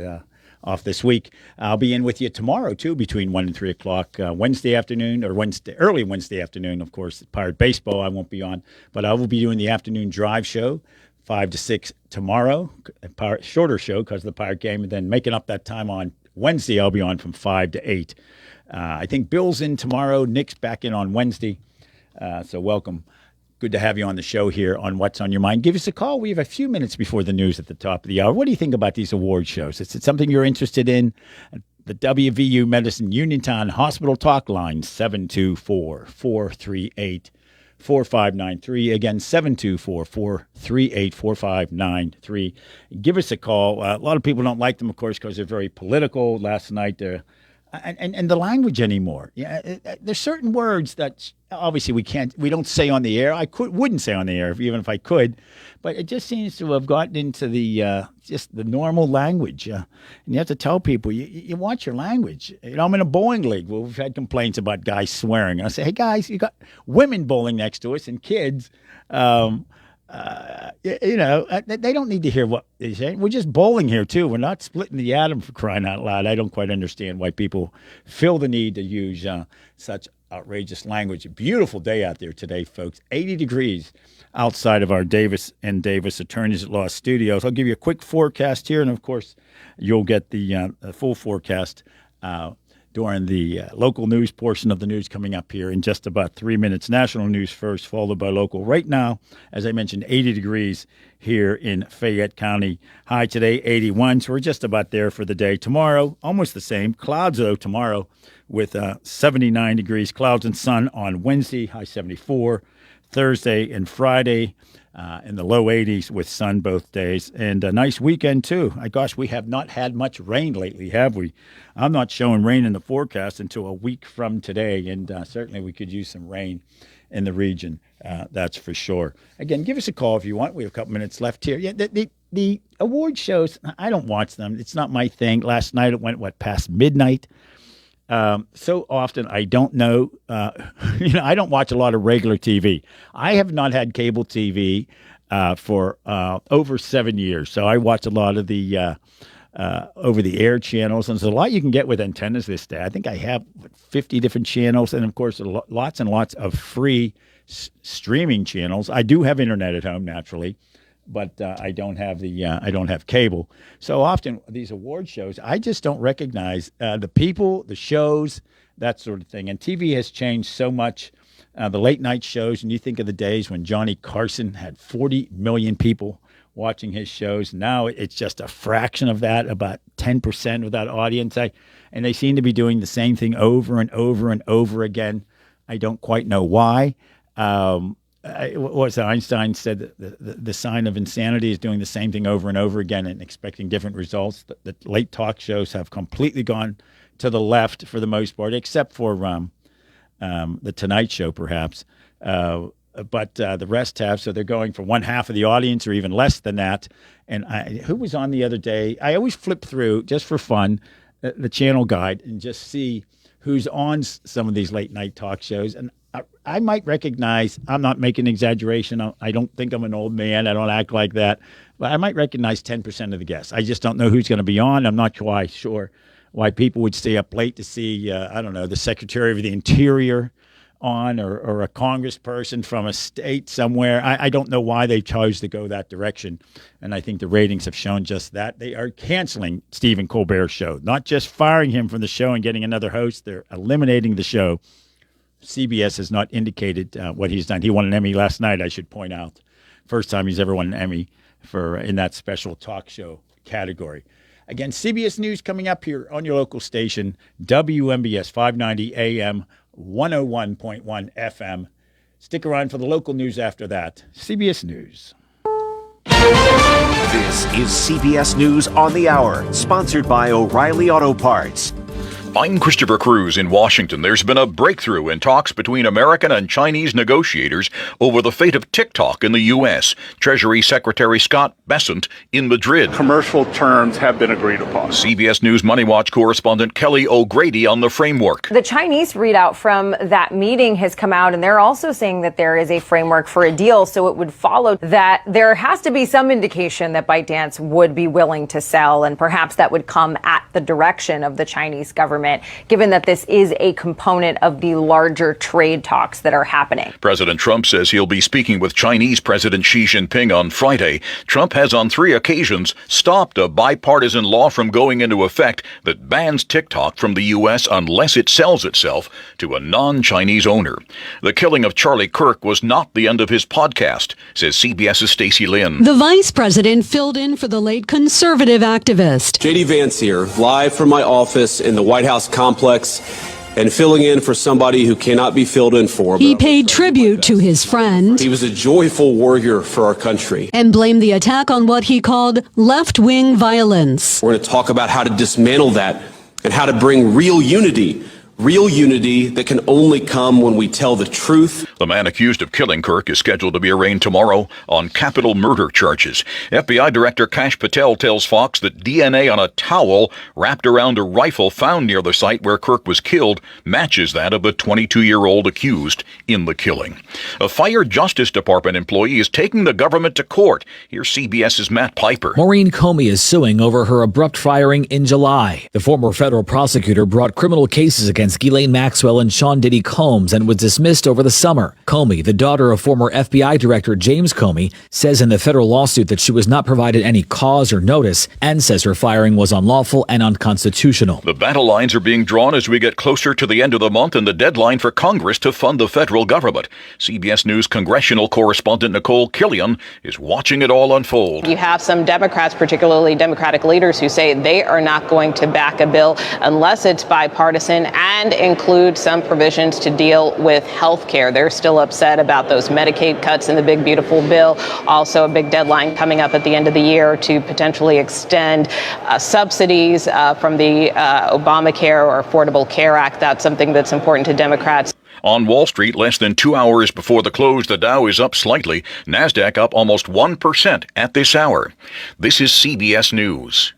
Speaker 1: this week. I'll be in with you tomorrow, too, between 1 and 3 o'clock, Wednesday afternoon, or early Wednesday afternoon, of course. Pirate Baseball I won't be on, but I will be doing the afternoon drive show, 5 to 6 tomorrow, a shorter show because of the Pirate game, and then making up that time on Wednesday, I'll be on from 5 to 8. I think Bill's in tomorrow, Nick's back in on Wednesday, so welcome. Good to have you on the show here on What's on Your Mind. Give us a call. We have a few minutes before the news at the top of the hour. What do you think about these award shows? Is it something you're interested in? The WVU Medicine Uniontown Hospital Talk line, 724-438-4593. 4593. Again, 724-438-4593. Give us a call. A lot of people don't like them, of course, because they're very political. Last night, and the language anymore. Yeah, there's certain words that obviously we don't say on the air. I wouldn't say on the air even if I could, but it just seems to have gotten into the just the normal language. And you have to tell people you watch your language. I'm in a bowling league where we've had complaints about guys swearing, and I say, hey guys, you got women bowling next to us and kids. They don't need to hear what they say. We're just bowling here, too. We're not splitting the atom, for crying out loud. I don't quite understand why people feel the need to use such outrageous language. A beautiful day out there today, folks. 80 degrees outside of our Davis & Davis Attorneys at Law Studios. I'll give you a quick forecast here, and, of course, you'll get the full forecast during the local news portion of the news coming up here in just about 3 minutes. National news first, followed by local. Right now, as I mentioned, 80 degrees here in Fayette County. High today, 81, so we're just about there for the day. Tomorrow, almost the same. Clouds, though, tomorrow with 79 degrees. Clouds and sun on Wednesday, high 74. Thursday and Friday in the low 80s with sun both days. And a nice weekend, too. Gosh, we have not had much rain lately, have we? I'm not showing rain in the forecast until a week from today, and certainly we could use some rain in the region, that's for sure. Again, give us a call if you want. We have a couple minutes left here. Yeah, the award shows, I don't watch them. It's not my thing. Last night it went past midnight. So often I don't know, I don't watch a lot of regular TV. I have not had cable TV for over 7 years. So I watch a lot of the over-the-air channels. And there's a lot you can get with antennas this day. I think I have 50 different channels. And, of course, lots and lots of free streaming channels. I do have internet at home, naturally. But I don't have cable. So often these award shows, I just don't recognize the people, the shows, that sort of thing. And TV has changed so much. The late night shows, and you think of the days when Johnny Carson had 40 million people watching his shows. Now it's just a fraction of that, about 10% of that audience. And they seem to be doing the same thing over and over and over again. I don't quite know why. Einstein said that the sign of insanity is doing the same thing over and over again and expecting different results. The late talk shows have completely gone to the left for the most part, except for the Tonight Show, perhaps. But the rest have, so they're going for one half of the audience or even less than that. And who was on the other day? I always flip through, just for fun, the channel guide and just see who's on some of these late night talk shows. And I might recognize, I'm not making an exaggeration. I don't think I'm an old man. I don't act like that. But I might recognize 10% of the guests. I just don't know who's going to be on. I'm not quite sure why people would stay up late to see, the Secretary of the Interior on or a congressperson from a state somewhere. I don't know why they chose to go that direction. And I think the ratings have shown just that. They are canceling Stephen Colbert's show, not just firing him from the show and getting another host. They're eliminating the show. CBS has not indicated what he's done. He won an Emmy last night, I should point out. First time he's ever won an Emmy in that special talk show category. Again, CBS News coming up here on your local station, WMBS 590 AM, 101.1 FM. Stick around for the local news after that. CBS News.
Speaker 2: This is CBS News on the Hour, sponsored by O'Reilly Auto Parts.
Speaker 3: I'm Christopher Cruz in Washington. There's been a breakthrough in talks between American and Chinese negotiators over the fate of TikTok in the U.S. Treasury Secretary Scott Bessent in Madrid.
Speaker 22: Commercial terms have been agreed upon.
Speaker 3: CBS News Money Watch correspondent Kelly O'Grady on the framework.
Speaker 23: The Chinese readout from that meeting has come out, and they're also saying that there is a framework for a deal, so it would follow that there has to be some indication that ByteDance would be willing to sell, and perhaps that would come at the direction of the Chinese government, given that this is a component of the larger trade talks that are happening.
Speaker 3: President Trump says he'll be speaking with Chinese President Xi Jinping on Friday. Trump has on 3 occasions stopped a bipartisan law from going into effect that bans TikTok from the U.S. unless it sells itself to a non-Chinese owner. The killing of Charlie Kirk was not the end of his podcast, says CBS's Stacey Lynn.
Speaker 24: The vice president filled in for the late conservative activist.
Speaker 25: J.D. Vance here, live from my office in the White House complex.
Speaker 4: and filling in for somebody who cannot be filled in for.
Speaker 24: He paid tribute to his friend.
Speaker 4: He was a joyful warrior for our country.
Speaker 24: And blamed the attack on what he called left-wing violence.
Speaker 4: We're going to talk about how to dismantle that and how to bring real unity that can only come when we tell the truth.
Speaker 3: The man accused of killing Kirk is scheduled to be arraigned tomorrow on capital murder charges. FBI Director Kash Patel tells Fox that DNA on a towel wrapped around a rifle found near the site where Kirk was killed matches that of the 22-year-old accused in the killing. A fired Justice Department employee is taking the government to court. Here's CBS's Matt Piper.
Speaker 5: Maureen Comey is suing over her abrupt firing in July. The former federal prosecutor brought criminal cases against Ghislaine Maxwell and Sean Diddy Combs and was dismissed over the summer. Comey, the daughter of former FBI Director James Comey, says in the federal lawsuit that she was not provided any cause or notice and says her firing was unlawful and unconstitutional.
Speaker 3: The battle lines are being drawn as we get closer to the end of the month and the deadline for Congress to fund the federal government. CBS News congressional correspondent Nicole Killian is watching it all unfold.
Speaker 6: You have some Democrats, particularly Democratic leaders, who say they are not going to back a bill unless it's bipartisan and include some provisions to deal with health care. They're still upset about those Medicaid cuts in the big, beautiful bill. Also, a big deadline coming up at the end of the year to potentially extend subsidies from the Obamacare or Affordable Care Act. That's something that's important to Democrats.
Speaker 3: On Wall Street, less than 2 hours before the close, the Dow is up slightly. NASDAQ up almost 1% at this hour. This is CBS News.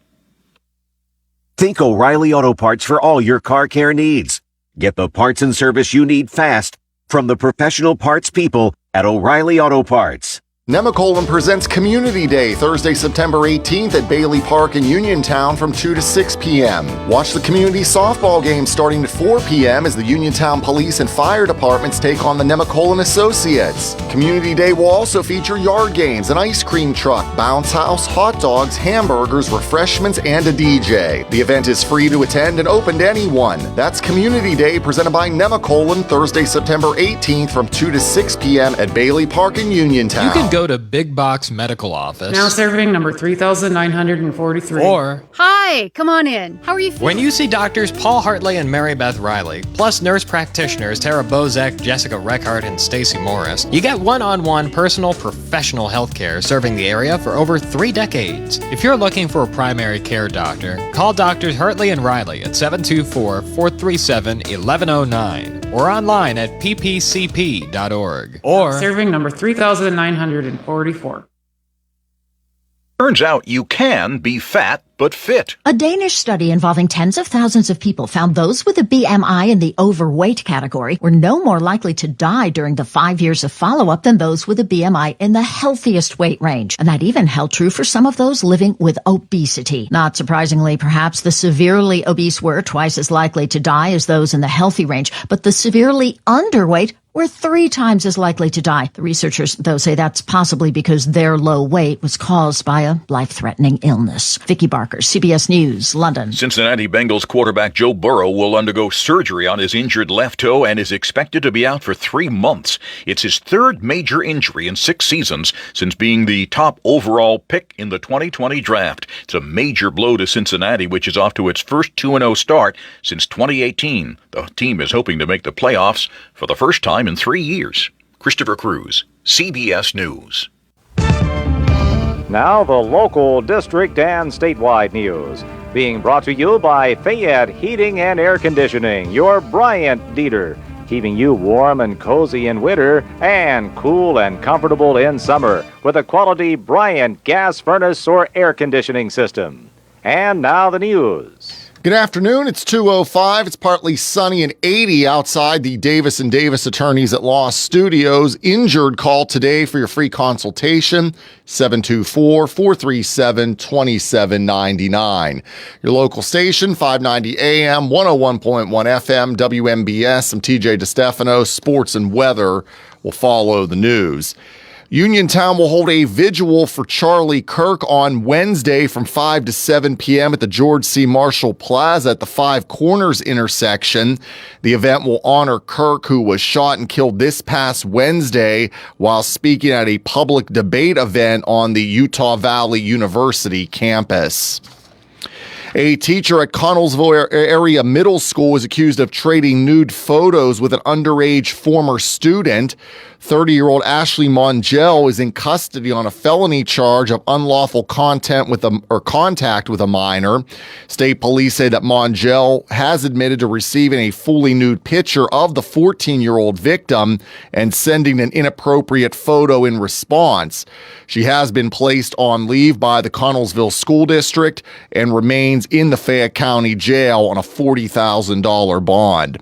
Speaker 2: Think O'Reilly Auto Parts for all your car care needs. Get the parts and service you need fast from the professional parts people at O'Reilly Auto Parts.
Speaker 11: Nemacolin presents Community Day Thursday, September 18th at Bailey Park in Uniontown from 2 to 6 p.m. Watch the community softball game starting at 4 p.m. as the Uniontown Police and Fire Departments take on the Nemacolin Associates. Community Day will also feature yard games, an ice cream truck, bounce house, hot dogs, hamburgers, refreshments, and a DJ. The event is free to attend and open to anyone. That's Community Day presented by Nemacolin Thursday, September 18th from 2 to 6 p.m. at Bailey Park in Uniontown.
Speaker 10: You can go to Big Box Medical Office.
Speaker 7: Now serving number 3,943.
Speaker 10: Or,
Speaker 14: Hi, come on in. How are you feeling?
Speaker 10: when you see doctors Paul Hartley and Mary Beth Riley, plus nurse practitioners Tara Bozek, Jessica Reckart, and Stacy Morris, you get one-on-one personal professional health care serving the area for over 3 decades. If you're looking for a primary care doctor, call Doctors Hartley and Riley at 724-437-1109 or online at ppcp.org. Or
Speaker 7: serving number 3,944.
Speaker 3: Turns out you can be fat but fit.
Speaker 25: A Danish study involving tens of thousands of people found those with a BMI in the overweight category were no more likely to die during the 5 years of follow-up than those with a BMI in the healthiest weight range. And that even held true for some of those living with obesity. Not surprisingly, perhaps, the severely obese were twice as likely to die as those in the healthy range, but the severely underweight were 3 times as likely to die. The researchers, though, say that's possibly because their low weight was caused by a life-threatening illness. Vicky Barker, CBS News, London.
Speaker 3: Cincinnati Bengals quarterback Joe Burrow will undergo surgery on his injured left toe and is expected to be out for 3 months. It's his 3rd major injury in 6 seasons since being the top overall pick in the 2020 draft. It's a major blow to Cincinnati, which is off to its first 2-0 start since 2018. The team is hoping to make the playoffs for the first time in 3 years. Christopher Cruz, CBS News.
Speaker 26: Now the local, district, and statewide news. Being brought to you by Fayette Heating and Air Conditioning, your Bryant Dieter. Keeping you warm and cozy in winter and cool and comfortable in summer with a quality Bryant gas furnace or air conditioning system. And now the news.
Speaker 11: Good afternoon. It's 2:05. It's partly sunny and 80 outside the Davis & Davis Attorneys at Law Studios. Injured call today for your free consultation, 724-437-2799. Your local station, 590 AM, 101.1 FM, WMBS. I'm TJ DeStefano. Sports and weather will follow the news. Uniontown will hold a vigil for Charlie Kirk on Wednesday from 5 to 7 p.m. at the George C. Marshall Plaza at the Five Corners intersection. The event will honor Kirk, who was shot and killed this past Wednesday while speaking at a public debate event on the Utah Valley University campus. A teacher at Connellsville area middle school is accused of trading nude photos with an underage former student. 30-year-old Ashley Mongell is in custody on a felony charge of unlawful contact with a minor. State police say that Mongell has admitted to receiving a fully nude picture of the 14-year-old victim and sending an inappropriate photo in response. She has been placed on leave by the Connellsville School District and remains in the Fayette County Jail on a $40,000 bond.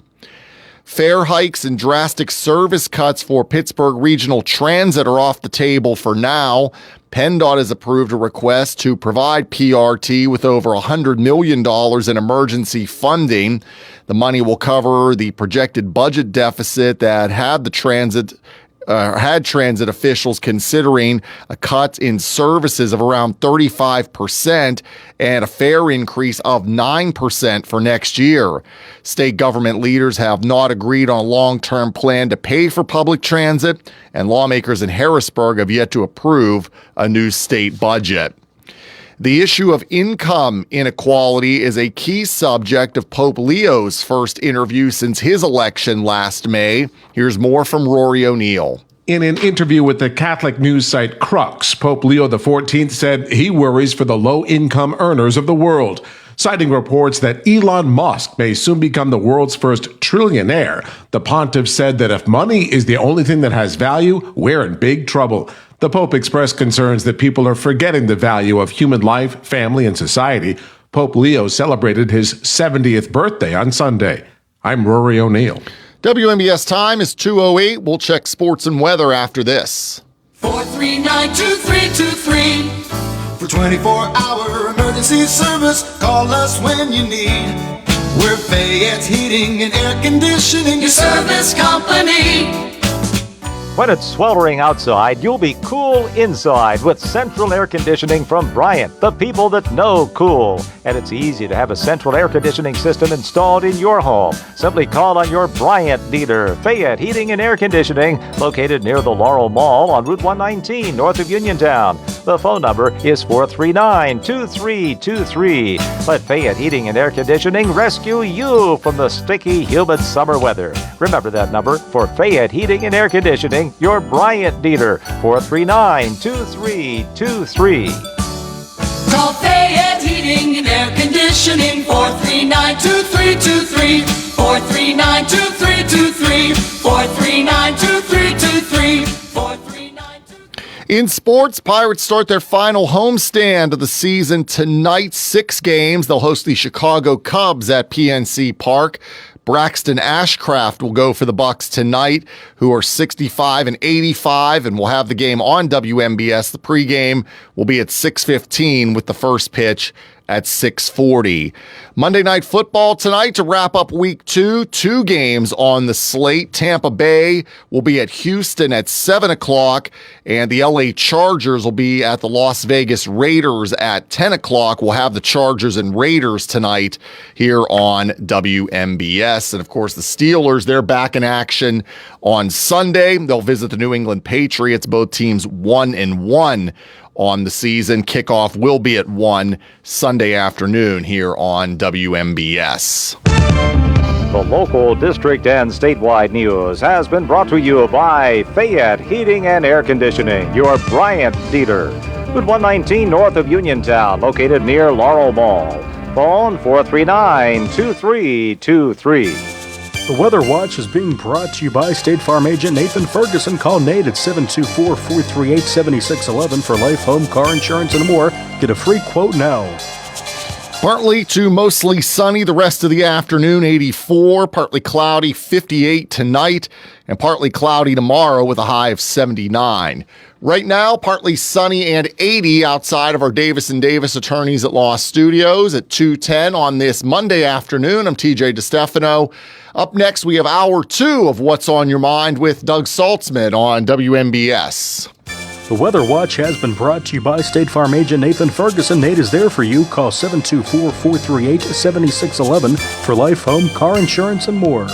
Speaker 11: Fare hikes and drastic service cuts for Pittsburgh Regional Transit are off the table for now. PennDOT has approved a request to provide PRT with over $100 million in emergency funding. The money will cover the projected budget deficit that had transit officials considering a cut in services of around 35% and a fare increase of 9% for next year. State government leaders have not agreed on a long-term plan to pay for public transit, and lawmakers in Harrisburg have yet to approve a new state budget. The issue of income inequality is a key subject of Pope Leo's first interview since his election last May. Here's more from Rory O'Neill.
Speaker 8: In an interview with the Catholic news site Crux, Pope Leo XIV said he worries for the low-income earners of the world, citing reports that Elon Musk may soon become the world's first trillionaire. The pontiff said that if money is the only thing that has value, we're in big trouble. The Pope expressed concerns that people are forgetting the value of human life, family, and society. Pope Leo celebrated his 70th birthday on Sunday. I'm Rory O'Neill.
Speaker 11: WNBS time is 2:08. We'll check sports and weather after this.
Speaker 9: 439-2323. For 24-hour emergency service, call us when you need. We're Fayette's Heating and Air Conditioning, your service company.
Speaker 26: When it's sweltering outside, you'll be cool inside with central air conditioning from Bryant, the people that know cool. And it's easy to have a central air conditioning system installed in your home. Simply call on your Bryant dealer, Fayette Heating and Air Conditioning, located near the Laurel Mall on Route 119, north of Uniontown. The phone number is 439-2323. Let Fayette Heating and Air Conditioning rescue you from the sticky, humid summer weather. Remember that number for Fayette Heating and Air Conditioning, your Bryant dealer, 439-2323.
Speaker 9: Call Fayette Heating and Air Conditioning, 439-2323, 439-2323, 439-2323.
Speaker 11: In sports, Pirates start their final homestand of the season tonight. 6 games. They'll host the Chicago Cubs at PNC Park. Braxton Ashcraft will go for the Bucks tonight, who are 65-85, and will have the game on WMBS. The pregame will be at 6:15 with the first pitch at 6:40. Monday Night Football tonight to wrap up Week 2. 2 games on the slate. Tampa Bay will be at Houston at 7 o'clock, and the LA Chargers will be at the Las Vegas Raiders at 10 o'clock. We'll have the Chargers and Raiders tonight here on WMBS. And, of course, the Steelers, they're back in action on Sunday. They'll visit the New England Patriots, both teams 1-1 on the season. Kickoff will be at 1 Sunday afternoon here on WMBS.
Speaker 26: The local, district, and statewide news has been brought to you by Fayette Heating and Air Conditioning, your Bryant dealer. Route 119 north of Uniontown, located near Laurel Mall. Phone 439-2323.
Speaker 12: The Weather Watch is being brought to you by State Farm agent Nathan Ferguson. Call Nate at 724-438-7611 for life, home, car insurance, and more. Get a free quote now.
Speaker 11: Partly to mostly sunny the rest of the afternoon, 84. Partly cloudy, 58 tonight. And partly cloudy tomorrow with a high of 79. Right now, partly sunny and 80 outside of our Davis & Davis Attorneys at Law Studios at 2:10 on this Monday afternoon. I'm TJ DeStefano. Up next, we have Hour 2 of What's on Your Mind with Doug Saltzman on WMBS.
Speaker 12: The Weather Watch has been brought to you by State Farm agent Nathan Ferguson. Nate is there for you. Call 724-438-7611 for life, home, car insurance, and more.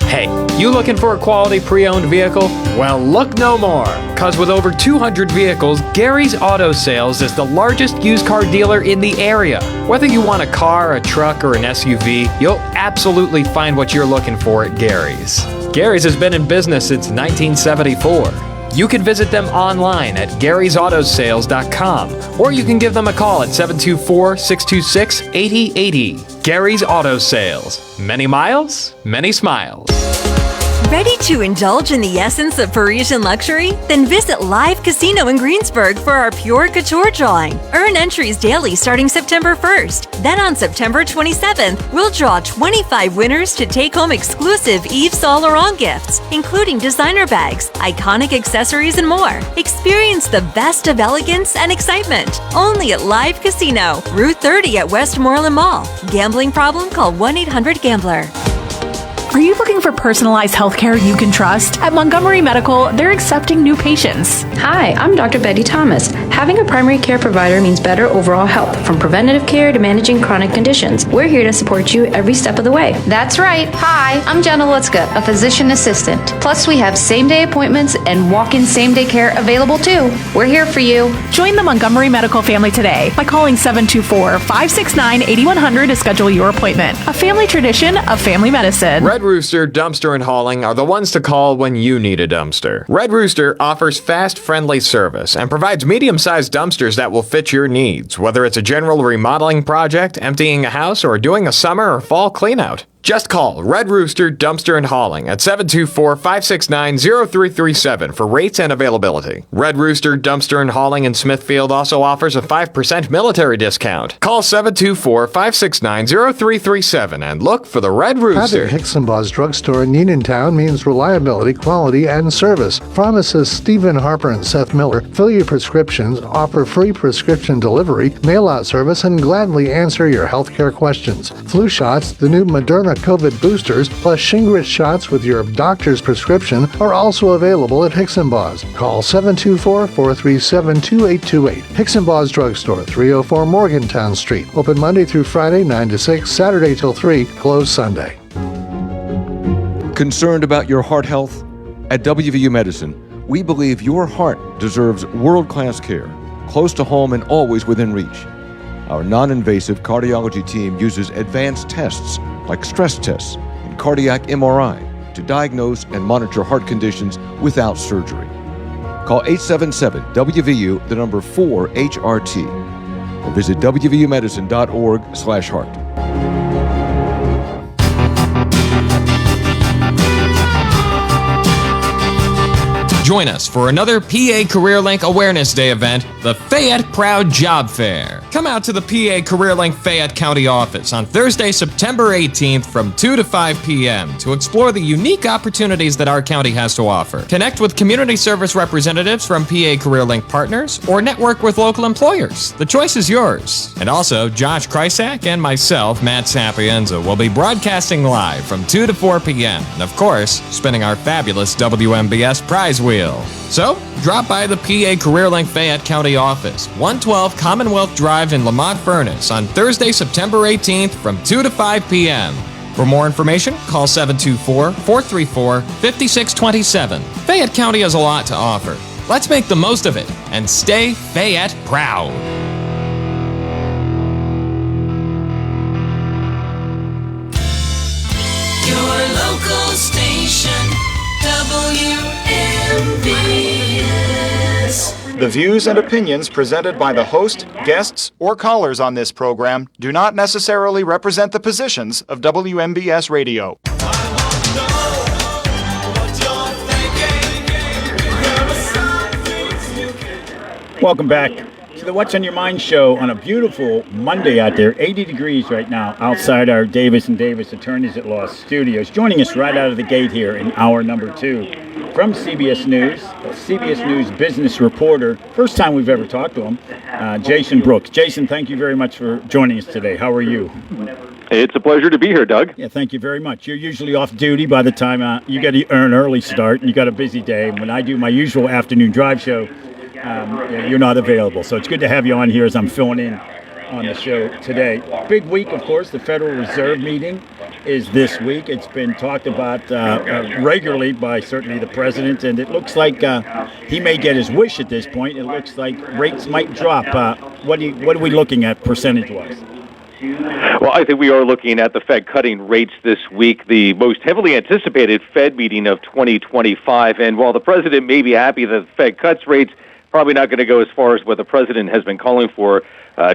Speaker 10: Hey, you looking for a quality pre-owned vehicle? Well, look no more, because with over 200 vehicles, Gary's Auto Sales is the largest used car dealer in the area. Whether you want a car, a truck, or an SUV, you'll absolutely find what you're looking for at Gary's. Gary's has been in business since 1974. You can visit them online at Gary'sAutoSales.com, or you can give them a call at 724-626-8080. Gary's Auto Sales. Many miles, many smiles.
Speaker 13: Ready to indulge in the essence of Parisian luxury? Then visit Live Casino in Greensburg for our Pure Couture drawing. Earn entries daily starting September 1st. Then on September 27th, we'll draw 25 winners to take home exclusive Yves Saint Laurent gifts, including designer bags, iconic accessories, and more. Experience the best of elegance and excitement. Only at Live Casino, Route 30 at Westmoreland Mall. Gambling problem? Call 1-800-GAMBLER.
Speaker 15: Are you looking for personalized healthcare you can trust? At Montgomery Medical, they're accepting new patients.
Speaker 16: Hi, I'm Dr. Betty Thomas. Having a primary care provider means better overall health, from preventative care to managing chronic conditions. We're here to support you every step of the way.
Speaker 17: That's right. Hi, I'm Jenna Lutzka, a physician assistant. Plus, we have same-day appointments and walk-in same-day care available too. We're here for you.
Speaker 15: Join the Montgomery Medical family today by calling 724-569-8100 to schedule your appointment. A family tradition of family medicine.
Speaker 10: Red Rooster Dumpster and Hauling are the ones to call when you need a dumpster. Red Rooster offers fast, friendly service and provides medium-sized dumpsters that will fit your needs, whether it's a general remodeling project, emptying a house, or doing a summer or fall cleanout. Just call Red Rooster Dumpster and Hauling at 724-569-0337 for rates and availability. Red Rooster Dumpster and Hauling in Smithfield also offers a 5% military discount. Call 724-569-0337 and look for the Red Rooster.
Speaker 18: Having Hicksonbaugh's Drugstore in Uniontown means reliability, quality, and service. Pharmacists Stephen Harper and Seth Miller fill your prescriptions, offer free prescription delivery, mail-out service, and gladly answer your healthcare questions. Flu shots, the new Moderna COVID boosters, plus Shingrix shots with your doctor's prescription are also available at Hicksonbaugh's. Call 724-437-2828. Hicksonbaugh's Drugstore, 304 Morgantown Street. Open Monday through Friday, 9 to 6, Saturday till 3, closed Sunday.
Speaker 19: Concerned about your heart health? At WVU Medicine, we believe your heart deserves world-class care, close to home and always within reach. Our non-invasive cardiology team uses advanced tests like stress tests and cardiac MRI to diagnose and monitor heart conditions without surgery. Call 877-WVU, the number 4HRT, or visit wvumedicine.org/heart.
Speaker 27: Join us for another PA CareerLink Awareness Day event, the Fayette Proud Job Fair. Come out to the PA CareerLink Fayette County office on Thursday, September 18th from 2 to 5 p.m. to explore the unique opportunities that our county has to offer. Connect with community service representatives from PA CareerLink partners or network with local employers. The choice is yours. And also, Josh Krysak and myself, Matt Sapienza, will be broadcasting live from 2 to 4 p.m. and, of course, spinning our fabulous WMBS prize wheel. So, drop by the PA CareerLink Fayette County office, 112 Commonwealth Drive in Lamont Furnace on Thursday, September 18th from 2 to 5 p.m. For more information, call 724-434-5627. Fayette County has a lot to offer. Let's make the most of it and stay Fayette proud.
Speaker 9: Your local station, WMBS.
Speaker 28: The views and opinions presented by the host, guests, or callers on this program do not necessarily represent the positions of WMBS Radio.
Speaker 1: Welcome back to the What's on Your Mind show on a beautiful Monday out there. 80 degrees right now outside our Davis & Davis Attorneys at Law studios. Joining us right out of the gate here in hour number 2 from CBS News, a CBS News business reporter. First time we've ever talked to him, Jason Brooks. Jason, thank you very much for joining us today. How are you?
Speaker 29: It's a pleasure to be here, Doug.
Speaker 1: Yeah, thank you very much. You're usually off duty by the time you got to earn early start, and you got a busy day. When I do my usual afternoon drive show, you're not available. So it's good to have you on here as I'm filling in on the show today. Big week, of course, the Federal Reserve meeting. is this week. It's been talked about regularly by certainly the president, and it looks like he may get his wish at this point. It looks like rates might drop. What are we looking at percentage-wise?
Speaker 29: Well, I think we are looking at the Fed cutting rates this week, the most heavily anticipated Fed meeting of 2025. And while the president may be happy that the Fed cuts rates, probably not going to go as far as what the president has been calling for.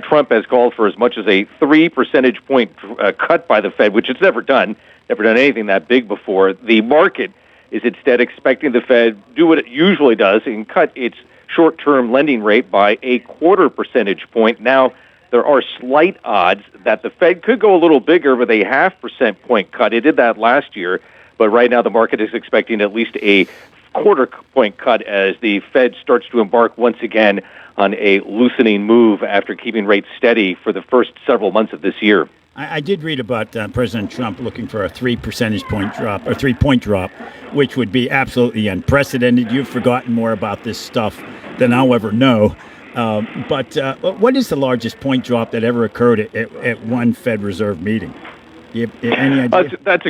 Speaker 29: Trump has called for as much as a 3 percentage point cut by the Fed, which it's never done anything that big before. The market is instead expecting the Fed do what it usually does and cut its short-term lending rate by a 0.25 percentage point. Now, there are slight odds that the Fed could go a little bigger with a 0.5 percentage point cut. It did that last year, but right now the market is expecting at least a 0.25 point cut as the Fed starts to embark once again on a loosening move after keeping rates steady for the first several months of this year.
Speaker 1: I did read about President Trump looking for a 3 percentage point drop, or 3-point drop, which would be absolutely unprecedented. You've forgotten more about this stuff than I'll ever know. But what is the largest point drop that ever occurred at one Fed Reserve meeting? Do you have any idea?
Speaker 29: That's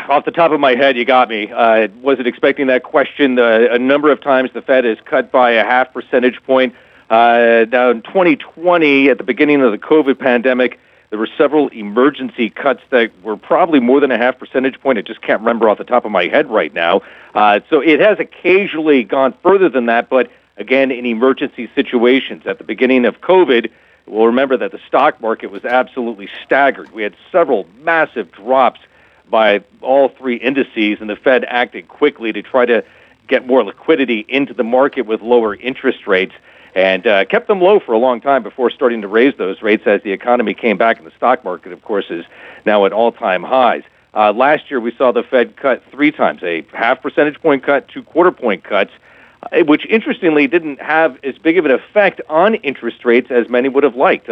Speaker 29: off the top of my head, you got me. Wasn't expecting that question. A number of times the Fed has cut by a 0.5 percentage point. Now in 2020, at the beginning of the COVID pandemic, there were several emergency cuts that were probably more than a 0.5 percentage point. I just can't remember off the top of my head right now. So it has occasionally gone further than that, but again, in emergency situations. At the beginning of COVID, we'll remember that the stock market was absolutely staggered. We had several massive drops by all three indices, and the Fed acted quickly to try to get more liquidity into the market with lower interest rates, and kept them low for a long time before starting to raise those rates as the economy came back, and the stock market, of course, is now at all-time highs. Last year, we saw the Fed cut 3 times, a 0.5 percentage point cut, 2 point cuts, which interestingly didn't have as big of an effect on interest rates as many would have liked.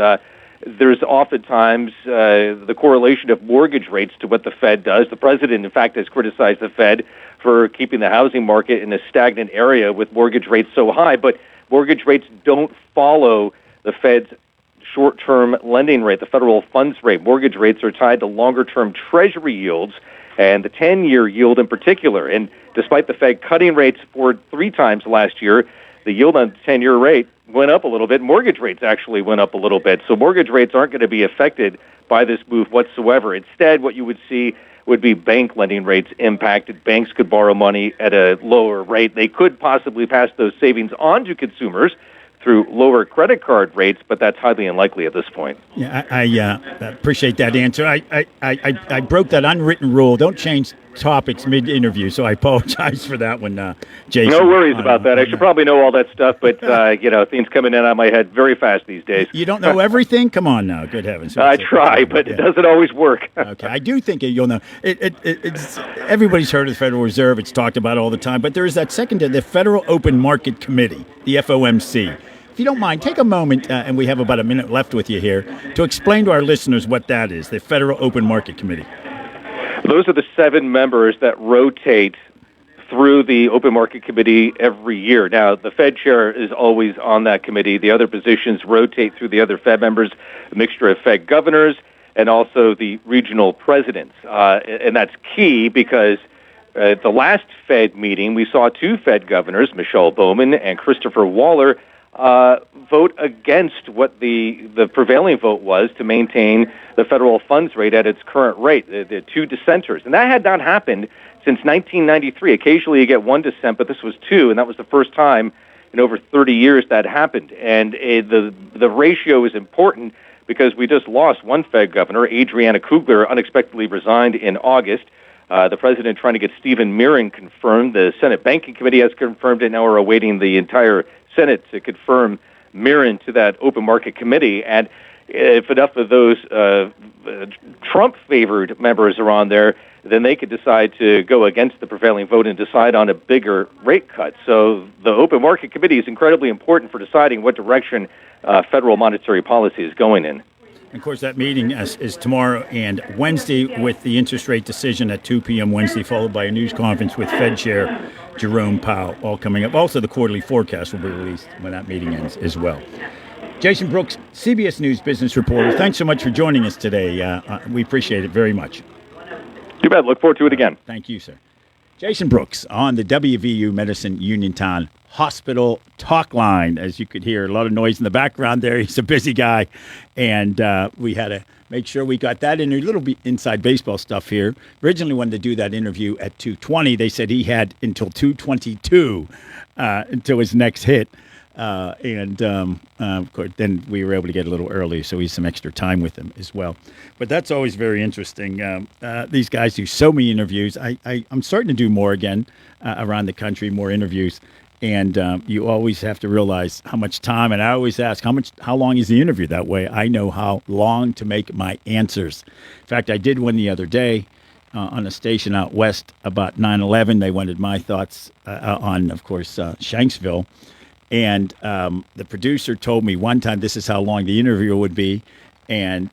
Speaker 29: There's oftentimes the correlation of mortgage rates to what the Fed does. The president, in fact, has criticized the Fed for keeping the housing market in a stagnant area with mortgage rates so high, but mortgage rates don't follow the Fed's short-term lending rate, the federal funds rate. Mortgage rates are tied to longer-term Treasury yields, and the 10-year yield in particular. And despite the Fed cutting rates for 3 times last year, the yield on the 10-year rate went up a little bit. Mortgage rates actually went up a little bit. So mortgage rates aren't going to be affected by this move whatsoever. Instead, what you would see would be bank lending rates impacted. Banks could borrow money at a lower rate. They could possibly pass those savings on to consumers through lower credit card rates, but that's highly unlikely at this point.
Speaker 1: Yeah, I appreciate that answer. I broke that unwritten rule. Don't change topics mid-interview, so I apologize for that one, Jason.
Speaker 29: No worries about that. I should probably know all that stuff, but, things coming in on my head very fast these days.
Speaker 1: You don't know everything? Come on now. Good heavens.
Speaker 29: I try, but it doesn't always work.
Speaker 1: Okay, I do think you'll know. It's everybody's heard of the Federal Reserve. It's talked about all the time, but there is that second, the Federal Open Market Committee, the FOMC. If you don't mind, take a moment, and we have about a minute left with you here, to explain to our listeners what that is, the Federal Open Market Committee.
Speaker 29: Those are the 7 members that rotate through the Open Market Committee every year. Now, the Fed chair is always on that committee. The other positions rotate through the other Fed members, a mixture of Fed governors and also the regional presidents. And that's key because at the last Fed meeting, we saw 2 Fed governors, Michelle Bowman and Christopher Waller, vote against what the prevailing vote was to maintain the federal funds rate at its current rate, the 2 dissenters. And that had not happened since 1993. Occasionally you get 1 dissent, but this was 2, and that was the first time in over 30 years that happened. And the ratio is important because we just lost 1 Fed governor. Adriana Kugler unexpectedly resigned in August. The president trying to get Stephen Miron confirmed. The Senate Banking Committee has confirmed it. Now we're awaiting the entire Senate to confirm Miron to that open market committee. And if enough of those Trump-favored members are on there, then they could decide to go against the prevailing vote and decide on a bigger rate cut. So the open market committee is incredibly important for deciding what direction federal monetary policy is going in.
Speaker 1: Of course, that meeting is tomorrow and Wednesday with the interest rate decision at 2 p.m. Wednesday, followed by a news conference with Fed Chair Jerome Powell, all coming up. Also, the quarterly forecast will be released when that meeting ends as well. Jason Brooks, CBS News business reporter, thanks so much for joining us today. We appreciate it very much.
Speaker 29: Too bad. Look forward to it again.
Speaker 1: Thank you, sir. Jason Brooks on the WVU Medicine Uniontown Hospital talk line. As you could hear, a lot of noise in the background there. He's a busy guy, and we had to make sure we got that in. A little bit inside baseball stuff here. Originally wanted to do that interview at 2:20. They said he had until 2:22 until his next hit. Of course, then we were able to get a little early, so we had some extra time with him as well. But that's always very interesting. These guys do so many interviews. I'm starting to do more again around the country, more interviews. And you always have to realize how much time, and I always ask, how long is the interview? That way I know how long to make my answers. In fact, I did one the other day on a station out west about 9/11. They wanted my thoughts on, of course, Shanksville. And the producer told me one time this is how long the interview would be. And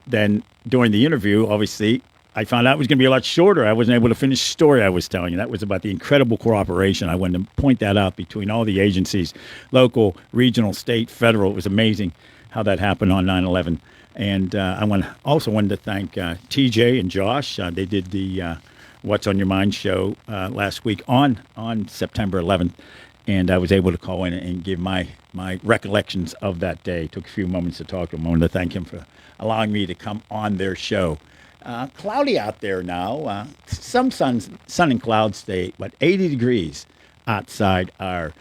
Speaker 1: then during the interview, obviously, I found out it was going to be a lot shorter. I wasn't able to finish the story I was telling you. That was about the incredible cooperation. I wanted to point that out between all the agencies, local, regional, state, federal. It was amazing how that happened on 9/11. And I also wanted to thank TJ and Josh. They did the What's on Your Mind show last week on September 11th. And I was able to call in and give my recollections of that day. It took a few moments to talk to him. I wanted to thank him for allowing me to come on their show. Cloudy out there now. Some sun and clouds stay, 80 degrees outside our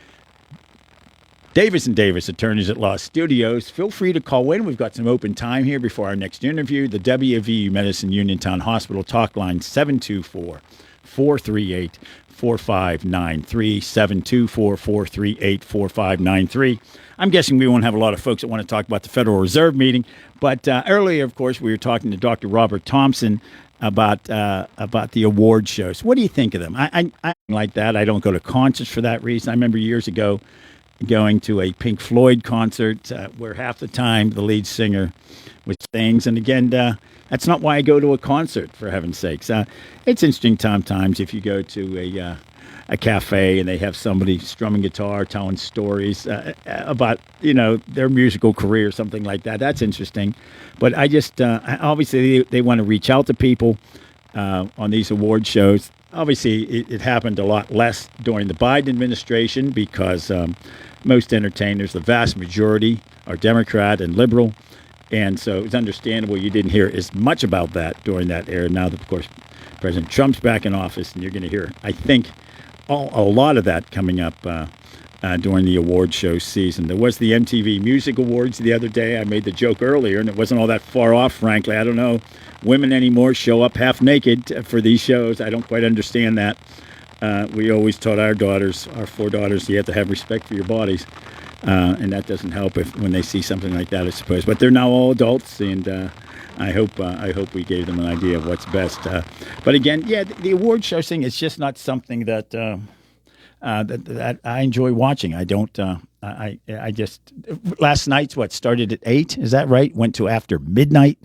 Speaker 1: Davis & Davis Attorneys at Law Studios. Feel free to call in. We've got some open time here before our next interview. The WVU Medicine Uniontown Hospital talk line 724-438-4593, 724-438-4593. I'm guessing we won't have a lot of folks that want to talk about the Federal Reserve meeting, but earlier, of course, we were talking to Dr. Robert Thompson about the award shows. What do you think of them? I like that. I don't go to concerts for that reason. I remember years ago going to a Pink Floyd concert where half the time the lead singer was sings, and again, that's not why I go to a concert, for heaven's sakes. It's interesting sometimes if you go to a cafe and they have somebody strumming guitar, telling stories about, their musical career, something like that. That's interesting. But I just, obviously, they want to reach out to people on these award shows. Obviously, it happened a lot less during the Biden administration because most entertainers, the vast majority, are Democrat and liberal. And so it's understandable you didn't hear as much about that during that era. Now that, of course, President Trump's back in office, and you're going to hear, I think, a lot of that coming up during the award show season. There was the MTV Music Awards the other day. I made the joke earlier, and it wasn't all that far off, frankly. I don't know. Women anymore show up half naked for these shows. I don't quite understand that. We always taught our 4 daughters, you have to have respect for your bodies. And that doesn't help when they see something like that, I suppose. But they're now all adults, and I hope we gave them an idea of what's best. But again, the award show thing is just not something that that I enjoy watching. I don't. I just last night's started at 8. Is that right? Went to after midnight.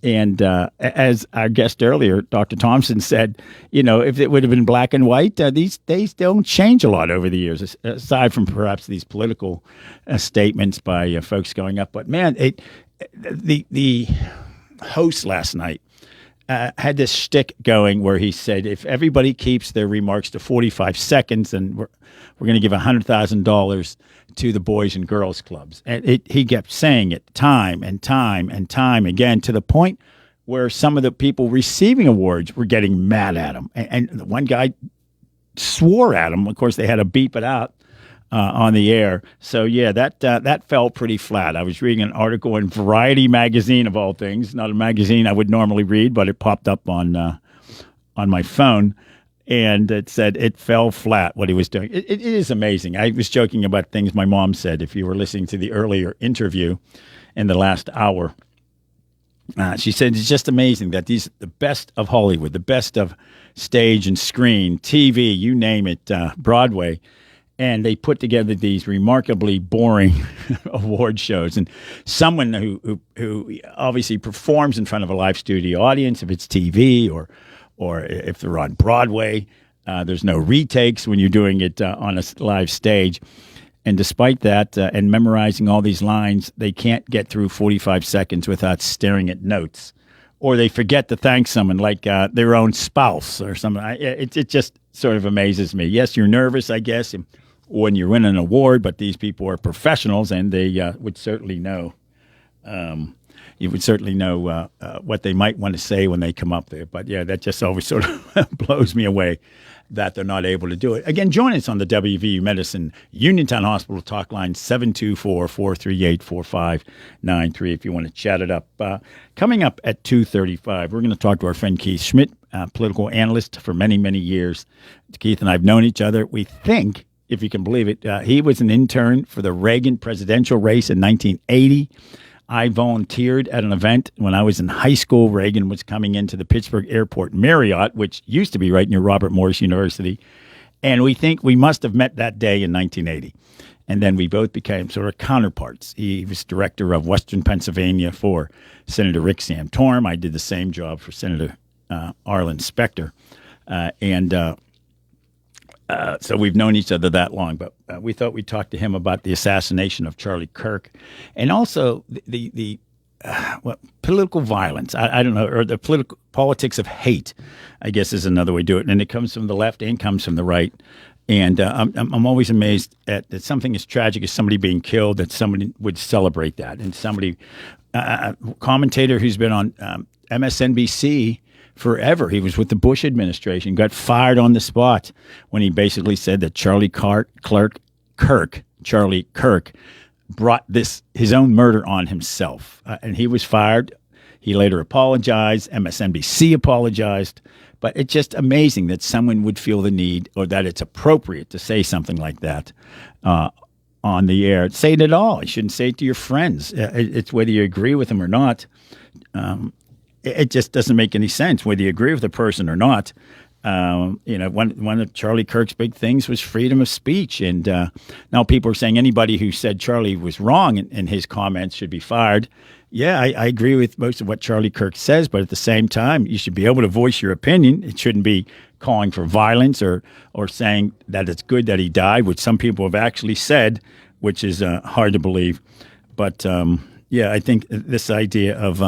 Speaker 1: And as our guest earlier, Dr. Thompson said, if it would have been black and white, these days don't change a lot over the years, aside from perhaps these political statements by folks going up. But man, the host last night had this shtick going where he said, if everybody keeps their remarks to 45 seconds, then we're going to give $100,000 to the Boys and Girls Clubs. And he kept saying it time and time and time again, to the point where some of the people receiving awards were getting mad at him. And one guy swore at him. Of course, they had to beep it out on the air. So, yeah, that fell pretty flat. I was reading an article in Variety magazine, of all things, not a magazine I would normally read, but it popped up on my phone. And it said it fell flat, what he was doing. It is amazing. I was joking about things my mom said. If you were listening to the earlier interview in the last hour, she said it's just amazing that the best of Hollywood, the best of stage and screen, TV, you name it, Broadway, and they put together these remarkably boring award shows. And someone who obviously performs in front of a live studio audience, if it's TV or if they're on Broadway, there's no retakes when you're doing it on a live stage. And despite that, and memorizing all these lines, they can't get through 45 seconds without staring at notes or they forget to thank someone like their own spouse or something. It just sort of amazes me. Yes, you're nervous, I guess, when you win an award, but these people are professionals, and they would certainly know. You would certainly know what they might want to say when they come up there. But yeah, that just always sort of blows me away that they're not able to do it. Again, join us on the WVU Medicine Uniontown Hospital talk line 724-438-4593 if you want to chat it up. Coming up at 2:35, we're going to talk to our friend Keith Schmidt, political analyst for many, many years. Keith and I have known each other. We think, if you can believe it, he was an intern for the Reagan presidential race in 1980. I volunteered at an event when I was in high school. Reagan was coming into the Pittsburgh Airport Marriott, which used to be right near Robert Morris University. And we think we must have met that day in 1980. And then we both became sort of counterparts. He was director of Western Pennsylvania for Senator Rick Santorum. I did the same job for Senator Arlen Specter. So we've known each other that long, but we thought we'd talk to him about the assassination of Charlie Kirk, and also the political violence. I don't know, or the politics of hate, I guess is another way to do it. And it comes from the left and comes from the right. And I'm always amazed at that something as tragic as somebody being killed, that somebody would celebrate that. And somebody, a commentator who's been on MSNBC forever. He was with the Bush administration, got fired on the spot when he basically said that Charlie Kirk brought his own murder on himself. And he was fired. He later apologized. MSNBC apologized. But it's just amazing that someone would feel the need, or that it's appropriate to say something like that on the air. Say it at all. You shouldn't say it to your friends. It's whether you agree with them or not. It just doesn't make any sense whether you agree with the person or not. One of Charlie Kirk's big things was freedom of speech. And now people are saying anybody who said Charlie was wrong in his comments should be fired. Yeah, I agree with most of what Charlie Kirk says, but at the same time, you should be able to voice your opinion. It shouldn't be calling for violence or saying that it's good that he died, which some people have actually said, which is hard to believe. But I think this idea of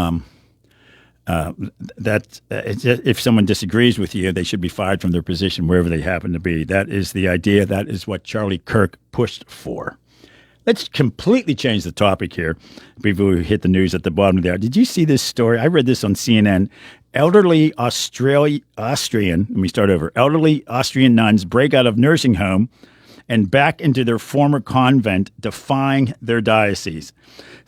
Speaker 1: that if someone disagrees with you, they should be fired from their position wherever they happen to be. That is the idea. That is what Charlie Kirk pushed for. Let's completely change the topic here before we hit the news at the bottom there. Did you see this story? I read this on CNN. Elderly Austrian nuns break out of nursing home and back into their former convent, defying their diocese.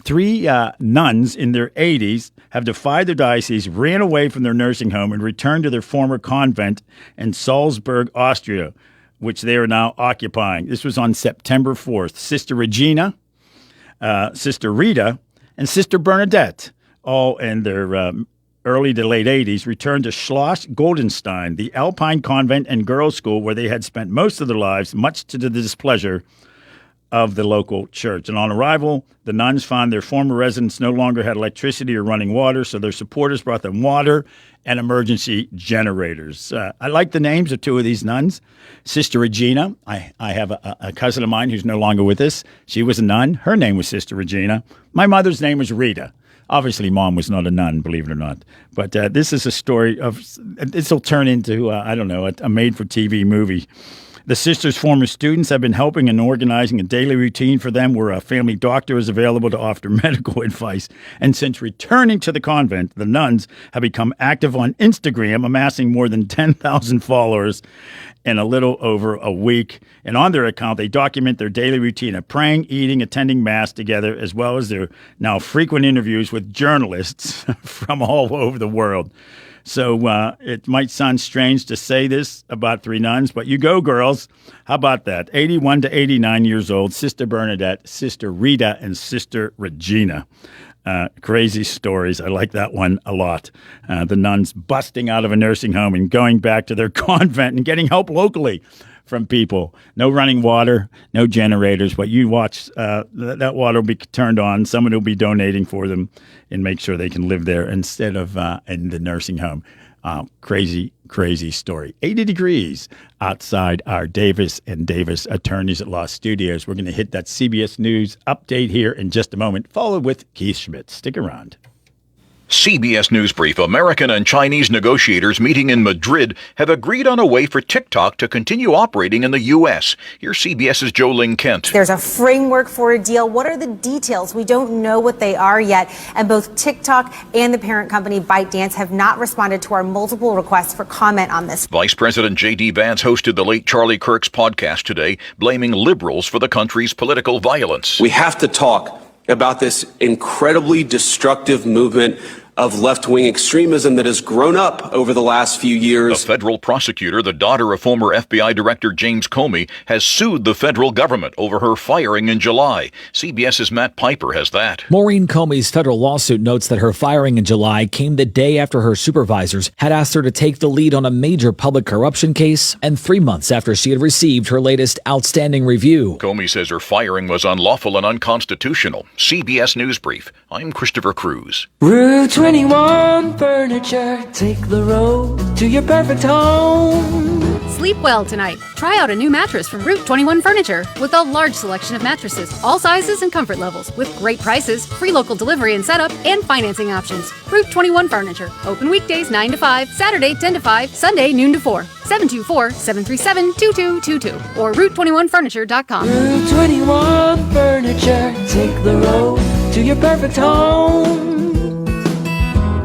Speaker 1: 3 nuns in their 80s have defied their diocese, ran away from their nursing home, and returned to their former convent in Salzburg, Austria, which they are now occupying. This was on September 4th. Sister Regina, Sister Rita, and Sister Bernadette, all in their early to late 80s, returned to Schloss Goldenstein, the Alpine convent and girls' school where they had spent most of their lives, much to the displeasure of the local church. And on arrival, the nuns found their former residence no longer had electricity or running water, so their supporters brought them water and emergency generators. I like the names of 2 of these nuns. Sister Regina, I have a cousin of mine who's no longer with us. She was a nun. Her name was Sister Regina. My mother's name was Rita. Obviously, Mom was not a nun, believe it or not. But this is a story of, this will turn into, a made-for-TV movie. The sisters' former students have been helping and organizing a daily routine for them where a family doctor is available to offer medical advice. And since returning to the convent, the nuns have become active on Instagram, amassing more than 10,000 followers in a little over a week. And on their account, they document their daily routine of praying, eating, attending Mass together, as well as their now frequent interviews with journalists from all over the world. So it might sound strange to say this about 3 nuns, but you go, girls. How about that? 81 to 89 years old, Sister Bernadette, Sister Rita, and Sister Regina. Crazy stories. I like that one a lot. The nuns busting out of a nursing home and going back to their convent and getting help locally from people. No running water, no generators, but you watch, that water will be turned on. Someone will be donating for them and make sure they can live there instead of in the nursing home. Crazy, crazy story. 80 degrees outside our Davis and Davis Attorneys at Law studios. We're going to hit that CBS News update here in just a moment, followed with Keith Schmidt. Stick around.
Speaker 3: CBS News Brief. American and Chinese negotiators meeting in Madrid have agreed on a way for TikTok to continue operating in the U.S. Here's CBS's Jolene Kent.
Speaker 2: There's a framework for a deal. What are the details? We don't know what they are yet. And both TikTok and the parent company ByteDance have not responded to our multiple requests for comment on this.
Speaker 3: Vice President J.D. Vance hosted the late Charlie Kirk's podcast today, blaming liberals for the country's political violence.
Speaker 4: We have to talk about this incredibly destructive movement of left-wing extremism that has grown up over the last few years.
Speaker 3: A federal prosecutor, the daughter of former FBI Director James Comey, has sued the federal government over her firing in July. CBS's Matt Piper has that.
Speaker 5: Maureen Comey's federal lawsuit notes that her firing in July came the day after her supervisors had asked her to take the lead on a major public corruption case and 3 months after she had received her latest outstanding review.
Speaker 3: Comey says her firing was unlawful and unconstitutional. CBS News Brief. I'm Christopher Cruz.
Speaker 6: Route 21 Furniture, take the road to your perfect home.
Speaker 14: Sleep well tonight. Try out a new mattress from Route 21 Furniture with a large selection of mattresses, all sizes and comfort levels, with great prices, free local delivery and setup, and financing options. Route 21 Furniture. Open weekdays 9 to 5, Saturday 10 to 5, Sunday noon to 4. 724-737-2222 or Route21Furniture.com.
Speaker 6: Route 21 Furniture, take the road to your perfect home.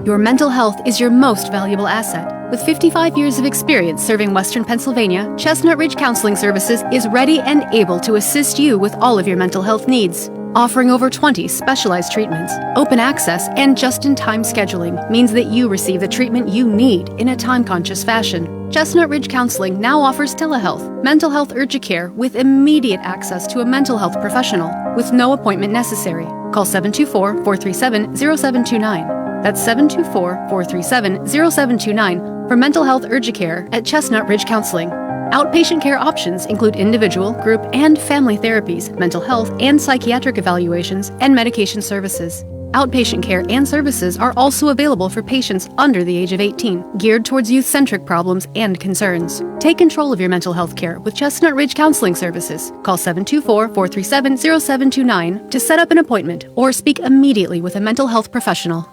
Speaker 14: Your mental health is your most valuable asset. With 55 years of experience serving Western Pennsylvania, Chestnut Ridge Counseling Services is ready and able to assist you with all of your mental health needs. Offering over 20 specialized treatments, open access, and just-in-time scheduling means that you receive the treatment you need in a time-conscious fashion. Chestnut Ridge Counseling now offers telehealth, mental health urgent care with immediate access to a mental health professional with no appointment necessary. Call 724-437-0729. That's 724-437-0729 for mental health urgent care at Chestnut Ridge Counseling. Outpatient care options include individual, group, and family therapies, mental health and psychiatric evaluations, and medication services. Outpatient care and services are also available for patients under the age of 18, geared towards youth-centric problems and concerns. Take control of your mental health care with Chestnut Ridge Counseling Services. Call 724-437-0729 to set up an appointment or speak immediately with a mental health professional.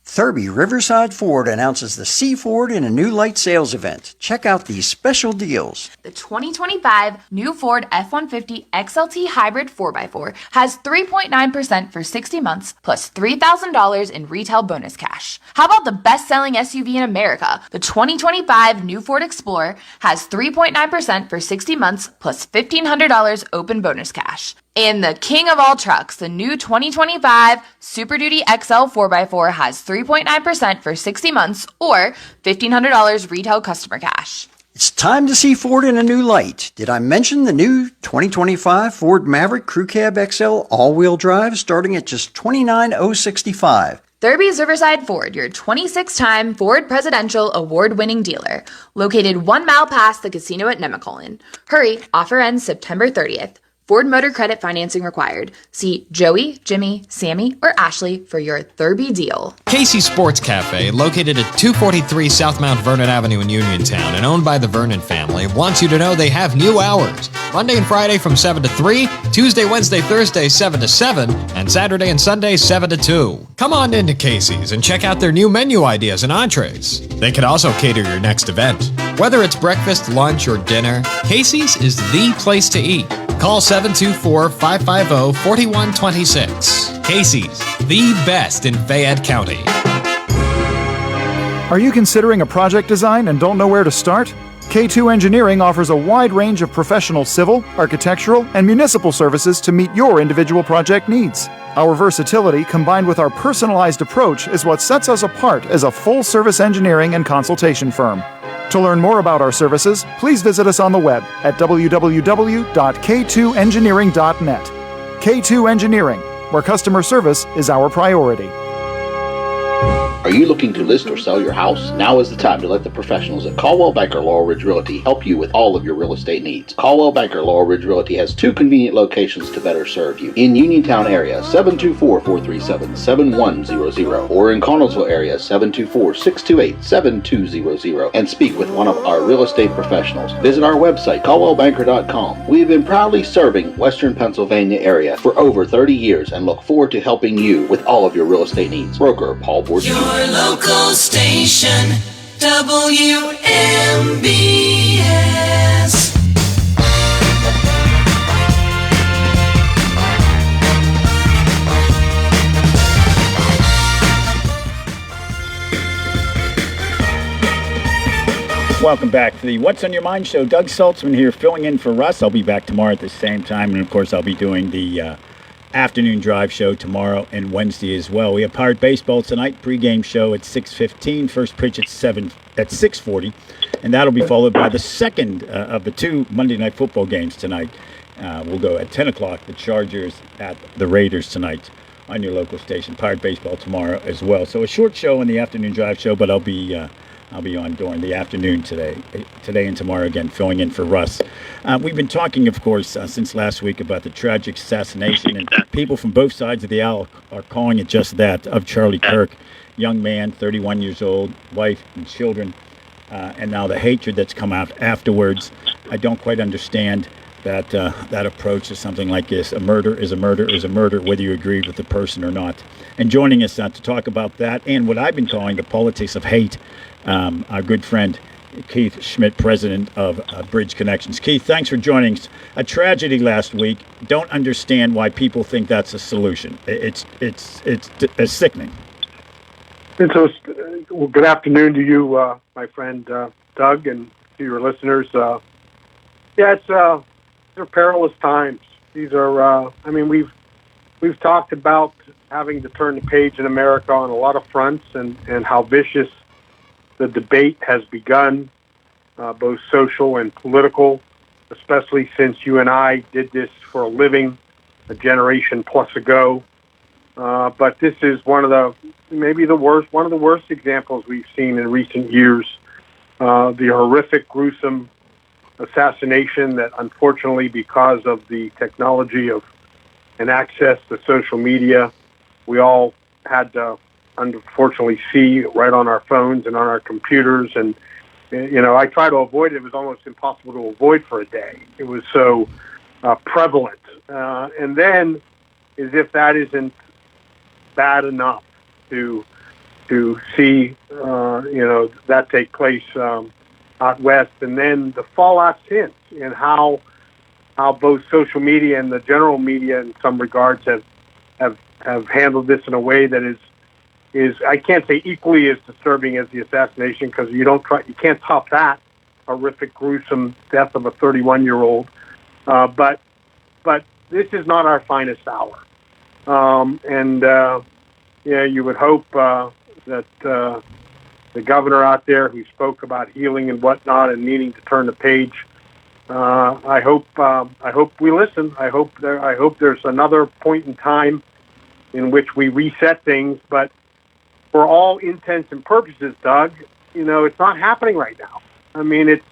Speaker 20: Thurby Riverside Ford announces the C Ford in a New Light sales event. Check out these special deals.
Speaker 21: The 2025 new Ford F-150 XLT Hybrid 4x4 has 3.9% for 60 months plus $3,000 in retail bonus cash. How about the best-selling SUV in America? The 2025 new Ford Explorer has 3.9% for 60 months plus $1,500 open bonus cash. And the king of all trucks, the new 2025 Super Duty XL 4x4 has 3.9% for 60 months or $1,500 retail customer cash.
Speaker 20: It's time to see Ford in a new light. Did I mention the new 2025 Ford Maverick Crew Cab XL all-wheel drive starting at just $29,065?
Speaker 21: Thurby's Riverside Ford, your 26-time Ford Presidential Award-winning dealer, located 1 mile past the casino at Nemacolin. Hurry, offer ends September 30th. Ford Motor Credit financing required. See Joey, Jimmy, Sammy, or Ashley for your Thurby deal.
Speaker 27: Casey's Sports Cafe, located at 243 South Mount Vernon Avenue in Uniontown and owned by the Vernon family, wants you to know they have new hours. Monday and Friday from 7 to 3, Tuesday, Wednesday, Thursday 7 to 7, and Saturday and Sunday 7 to 2. Come on into Casey's and check out their new menu ideas and entrees. They can also cater your next event. Whether it's breakfast, lunch, or dinner, Casey's is the place to eat. Call 724-550-4126. Casey's, the best in Fayette County.
Speaker 22: Are you considering a project design and don't know where to start? K2 Engineering offers a wide range of professional civil, architectural, and municipal services to meet your individual project needs. Our versatility, combined with our personalized approach, is what sets us apart as a full-service engineering and consultation firm. To learn more about our services, please visit us on the web at www.k2engineering.net. K2 Engineering, where customer service is our priority.
Speaker 7: Are you looking to list or sell your house? Now is the time to let the professionals at Caldwell Banker Laurel Ridge Realty help you with all of your real estate needs. Caldwell Banker Laurel Ridge Realty has 2 convenient locations to better serve you. In Uniontown area, 724-437-7100, or in Connellsville area, 724-628-7200, and speak with one of our real estate professionals. Visit our website, caldwellbanker.com. We have been proudly serving Western Pennsylvania area for over 30 years and look forward to helping you with all of your real estate needs. Broker Paul Borges.
Speaker 8: Your local station, WMBS.
Speaker 1: Welcome back to the What's on Your Mind show. Doug Saltzman here filling in for Russ. I'll be back tomorrow at the same time. And, of course, I'll be doing the afternoon drive show tomorrow and Wednesday as well. We have Pirate Baseball tonight, pregame show at 6:15. First pitch at 6:40. And that'll be followed by the second of the 2 Monday Night Football games tonight. We'll go at 10 o'clock, the Chargers at the Raiders tonight on your local station. Pirate Baseball tomorrow as well. So a short show in the afternoon drive show, but I'll be on during the afternoon today and tomorrow again, filling in for Russ. We've been talking, of course, since last week about the tragic assassination, and people from both sides of the aisle are calling it just that, of Charlie Kirk, young man, 31 years old, wife and children, and now the hatred that's come out afterwards. I don't quite understand that approach to something like this. A murder is a murder is a murder, whether you agree with the person or not. And joining us to talk about that and what I've been calling the politics of hate, our good friend Keith Schmidt, president of Bridge Connections. Keith, thanks for joining us. A tragedy last week. Don't understand why people think that's a solution. It's sickening.
Speaker 11: And so, well, good afternoon to you, my friend Doug, and to your listeners. They're perilous times. These are, we've talked about having to turn the page in America on a lot of fronts, and how vicious the debate has begun, both social and political, especially since you and I did this for a living a generation plus ago. But this is one of the worst examples we've seen in recent years. The horrific, gruesome assassination that, unfortunately, because of the technology of and access to social media, we all had to unfortunately see right on our phones and on our computers. And, I try to avoid it. It was almost impossible to avoid for a day. It was so prevalent. And then, as if that isn't bad enough to see, that take place out west, and then the fallout since, and how both social media and the general media in some regards have handled this in a way that is I can't say equally as disturbing as the assassination, because you can't top that horrific, gruesome death of a 31-year-old. But this is not our finest hour, you would hope that the governor out there who spoke about healing and whatnot and needing to turn the page, I hope we listen. I hope there's another point in time in which we reset things. But for all intents and purposes, Doug, it's not happening right now. I mean, it's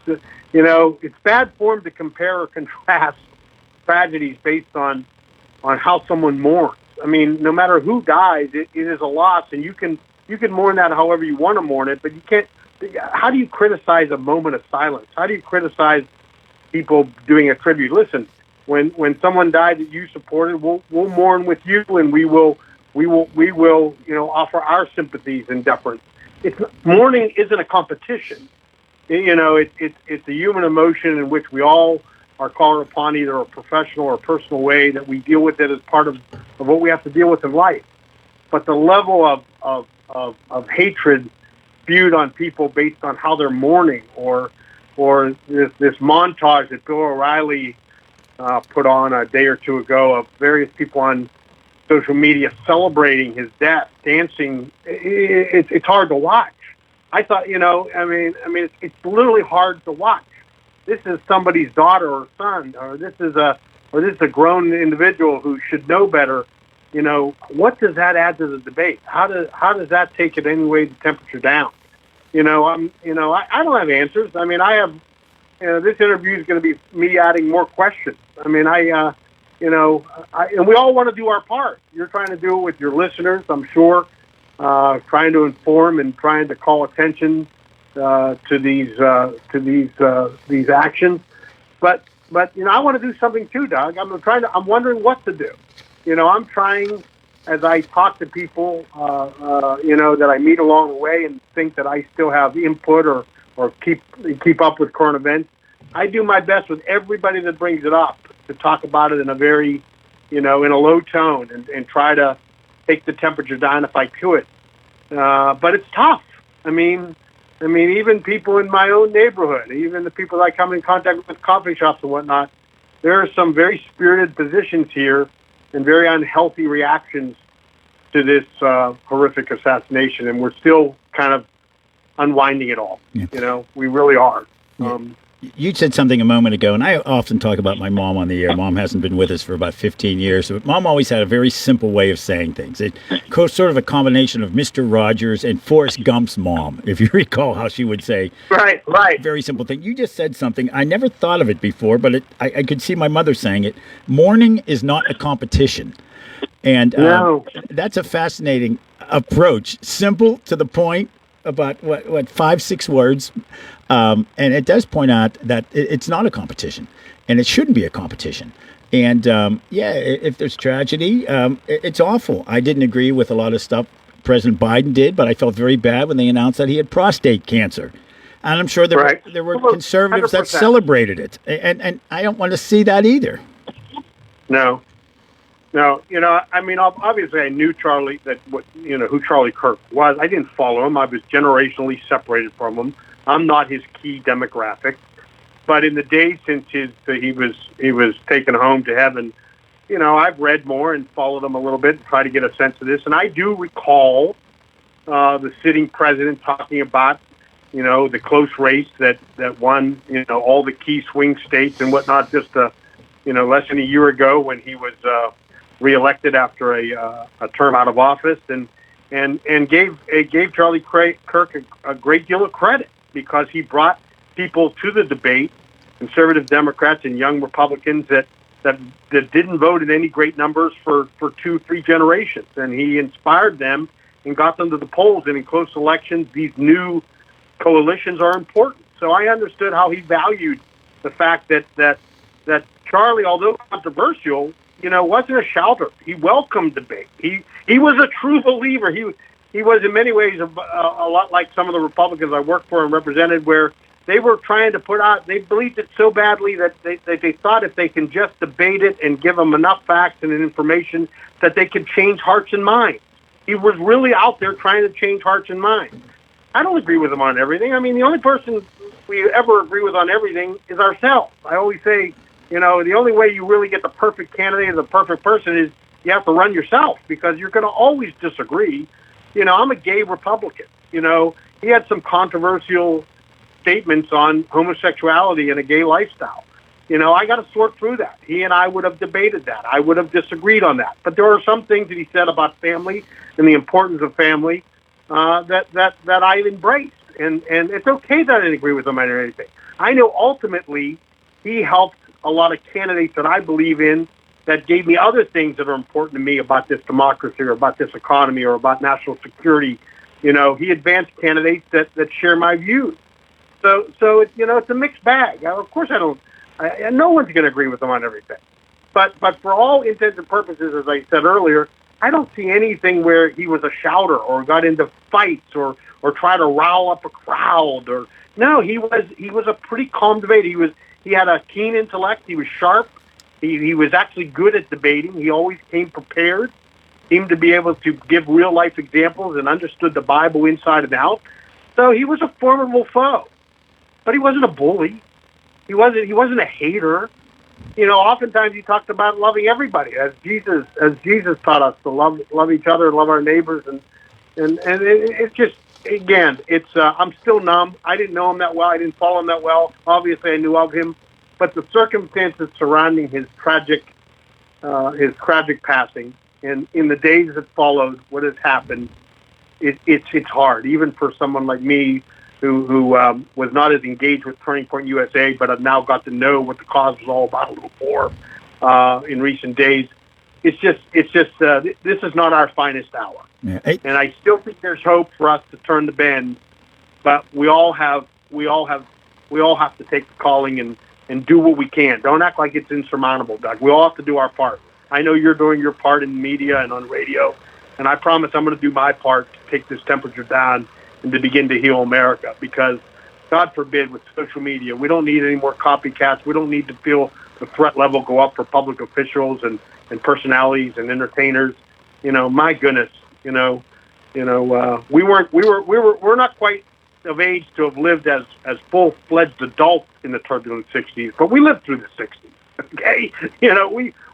Speaker 11: bad form to compare or contrast tragedies based on how someone mourns. I mean, no matter who dies, it is a loss, and you can mourn that however you want to mourn it, but you can't. How do you criticize a moment of silence? How do you criticize people doing a tribute? Listen, when someone died that you supported, we'll mourn with you, and we will offer our sympathies and deference. Mourning isn't a competition. It's a human emotion in which we all are called upon, either a professional or personal way, that we deal with it as part of what we have to deal with in life. But the level of hatred spewed on people based on how they're mourning, or this montage that Bill O'Reilly put on a day or two ago of various people on social media celebrating his death, dancing, it's hard to watch. I thought, it's literally hard to watch. This is somebody's daughter or son, or this is a grown individual who should know better what does that add to the debate? How does that take it any way the temperature down? I don't have answers. I mean, I have, this interview is going to be me adding more questions. I mean, and we all want to do our part. You're trying to do it with your listeners, I'm sure, trying to inform and trying to call attention to these actions. But I want to do something too, Doug. I'm wondering what to do. I'm trying, as I talk to people, that I meet along the way and think that I still have input or keep up with current events. I do my best with everybody that brings it up to talk about it in a very, in a low tone and try to take the temperature down if I could. But it's tough. I mean, even people in my own neighborhood, even the people that I come in contact with, coffee shops and whatnot, there are some very spirited positions here and very unhealthy reactions to this horrific assassination, and we're still kind of unwinding it all. Yeah. We really are.
Speaker 1: You said something a moment ago, and I often talk about my mom on the air. Mom hasn't been with us for about 15 years, but Mom always had a very simple way of saying things. It was sort of a combination of Mr. Rogers and Forrest Gump's mom, if you recall how she would say.
Speaker 11: Right.
Speaker 1: Very simple thing. You just said something. I never thought of it before, but I could see my mother saying it. Mourning is not a competition. And that's a fascinating approach. Simple, to the point, about what 5-6 words. And it does point out that it's not a competition, and it shouldn't be a competition. And if there's tragedy, it's awful. I didn't agree with a lot of stuff President Biden did, but I felt very bad when they announced that he had prostate cancer. And I'm sure there were conservatives 100%. That celebrated it, and I don't want to see that either.
Speaker 11: No, obviously I knew Charlie, who Charlie Kirk was. I didn't follow him. I was generationally separated from him. I'm not his key demographic. But in the days since he was taken home to heaven, I've read more and followed him a little bit and tried to get a sense of this. And I do recall the sitting president talking about, the close race that won, all the key swing states and whatnot just, less than a year ago when he was reelected after a term out of office, and gave Charlie Kirk a great deal of credit because he brought people to the debate, conservative Democrats and young Republicans that didn't vote in any great numbers for 2-3 generations, and he inspired them and got them to the polls. And in close elections, these new coalitions are important. So I understood how he valued the fact that Charlie, although controversial, wasn't a shouter. He welcomed debate. He was a true believer. He was in many ways a lot like some of the Republicans I worked for and represented, where they were trying to put out, they believed it so badly that they thought if they can just debate it and give them enough facts and information that they could change hearts and minds. He was really out there trying to change hearts and minds. I don't agree with him on everything. I mean, the only person we ever agree with on everything is ourselves. I always say, the only way you really get the perfect candidate or the perfect person is you have to run yourself, because you're going to always disagree. I'm a gay Republican. He had some controversial statements on homosexuality and a gay lifestyle. I got to sort through that. He and I would have debated that. I would have disagreed on that. But there are some things that he said about family and the importance of family that I embraced. And it's okay that I didn't agree with him on anything. I know ultimately he helped a lot of candidates that I believe in that gave me other things that are important to me about this democracy or about this economy or about national security. He advanced candidates that share my views. So it's a mixed bag. Of course no one's going to agree with him on everything. But for all intents and purposes, as I said earlier, I don't see anything where he was a shouter or got into fights or tried to rile up a crowd. No, he was a pretty calm debater. He had a keen intellect. He was sharp. He was actually good at debating. He always came prepared, seemed to be able to give real-life examples and understood the Bible inside and out. So he was a formidable foe. But he wasn't a bully. He wasn't a hater. Oftentimes he talked about loving everybody, as Jesus taught us to love each other and love our neighbors. And it's just, again, I'm still numb. I didn't know him that well. I didn't follow him that well. Obviously, I knew of him. But the circumstances surrounding his tragic passing And in the days that followed, what has happened, it's hard, even for someone like me who was not as engaged with Turning Point USA, but I've now got to know what the cause was all about a little more in recent days. It's just this is not our finest hour.
Speaker 1: Yeah.
Speaker 11: And I still think there's hope for us to turn the bend, but we all have to take the calling and do what we can. Don't act like it's insurmountable, Doug. We all have to do our part. I know you're doing your part in media and on radio, and I promise I'm going to do my part to take this temperature down and to begin to heal America, because God forbid with social media, we don't need any more copycats. We don't need to feel the threat level go up for public officials and personalities and entertainers. My goodness, we're not quite of age to have lived as full-fledged adults in the turbulent 60s, but we lived through the 60s. Okay,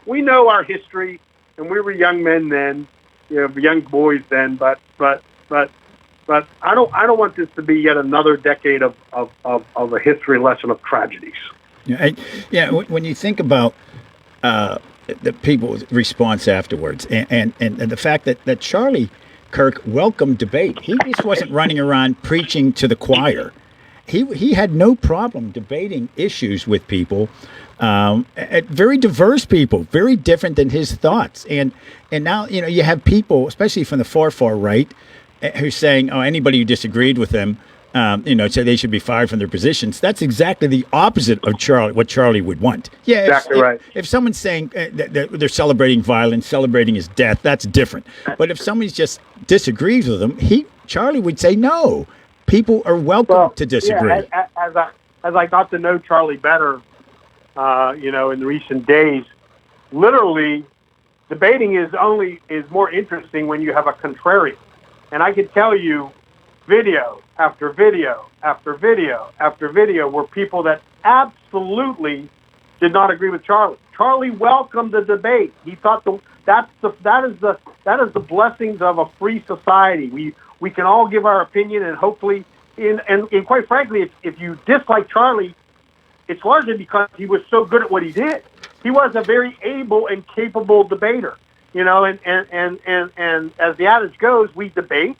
Speaker 11: we know our history, and we were young men then, young boys then. But I don't want this to be yet another decade of a history lesson of tragedies.
Speaker 1: When you think about the people's response afterwards, and the fact that Charlie Kirk welcomed debate. He just wasn't running around preaching to the choir. He had no problem debating issues with people, very diverse people, very different than his thoughts. And now you have people, especially from the far right, who's saying, "Oh, anybody who disagreed with them, say they should be fired from their positions." That's exactly the opposite of what Charlie would want. Yeah,
Speaker 11: exactly right.
Speaker 1: If someone's saying that they're celebrating violence, celebrating his death, that's different. But if somebody just disagrees with him, Charlie would say no. People are welcome to disagree.
Speaker 11: Yeah, as I got to know Charlie better, in recent days, literally, debating is more interesting when you have a contrarian. And I can tell you, video after video after video after video were people that absolutely did not agree with Charlie. Charlie welcomed the debate. He thought that is the blessings of a free society. We can all give our opinion, and hopefully, and quite frankly, if you dislike Charlie, it's largely because he was so good at what he did. He was a very able and capable debater, and as the adage goes, we debate,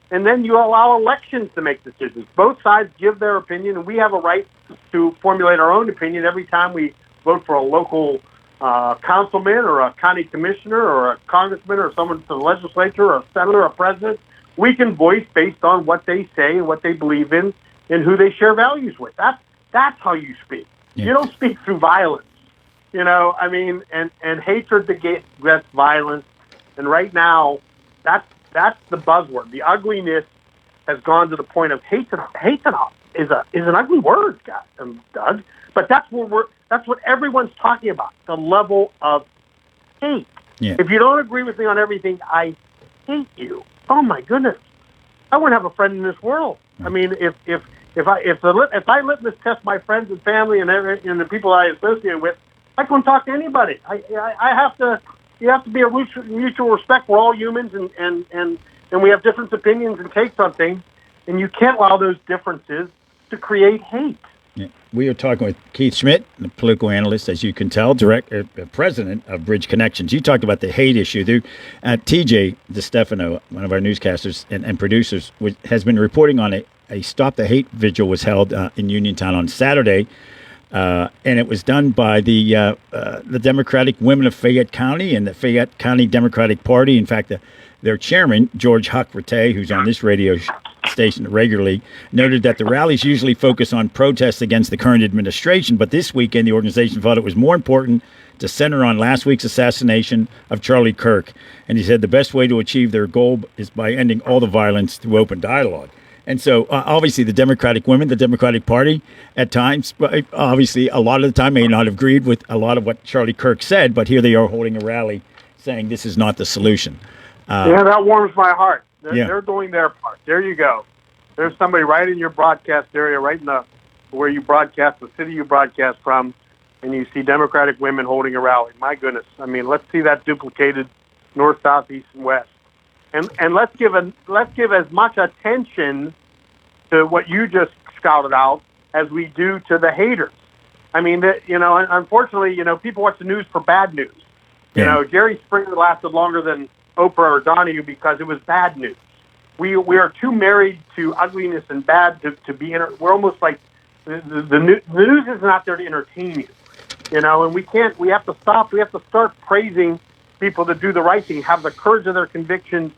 Speaker 11: and then you allow elections to make decisions. Both sides give their opinion, and we have a right to formulate our own opinion every time we vote for a local councilman or a county commissioner or a congressman or someone to the legislature or a senator or a president. We can voice based on what they say and what they believe in and who they share values with. That's how you speak. Yeah. You don't speak through violence. And hatred begets violence. And right now, that's the buzzword. The ugliness has gone to the point of hatred. Hatred is an ugly word, Doug. But that's what everyone's talking about. The level of hate. Yeah. If you don't agree with me on everything, I hate you. Oh my goodness, I wouldn't have a friend in this world. I mean, if I litmus test my friends and family and the people I associate with, I couldn't talk to anybody. I have to. You have to be a mutual respect. We're all humans, and we have different opinions and takes on things, and you can't allow those differences to create hate.
Speaker 1: Yeah. We are talking with Keith Schmidt, the political analyst, as you can tell, president of Bridge Connections. You talked about the hate issue. TJ DeStefano, one of our newscasters and producers, has been reporting on a Stop the Hate vigil was held in Uniontown on Saturday, and it was done by the Democratic Women of Fayette County and the Fayette County Democratic Party. In fact, their chairman, George Huck Rattay, who's on this radio station regularly, noted that the rallies usually focus on protests against the current administration, but this weekend the organization thought it was more important to center on last week's assassination of Charlie Kirk. And he said the best way to achieve their goal is by ending all the violence through open dialogue. And so obviously the Democratic women, the Democratic Party at times, obviously a lot of the time may not have agreed with a lot of what Charlie Kirk said, but here they are holding a rally saying this is not the solution.
Speaker 11: That warms my heart. They're doing their part. There you go. There's somebody right in your broadcast area, right in where you broadcast, the city you broadcast from, and you see Democratic women holding a rally. My goodness. I mean, let's see that duplicated north, south, east, and west. And let's give as much attention to what you just scouted out as we do to the haters. I mean, unfortunately, people watch the news for bad news. You know, Jerry Springer lasted longer than Oprah or Donahue because it was bad news. We are too married to ugliness and bad to be we're almost like the news is not there to entertain you. You know, and we have to stop. We have to start praising people that do the right thing, have the courage of their convictions,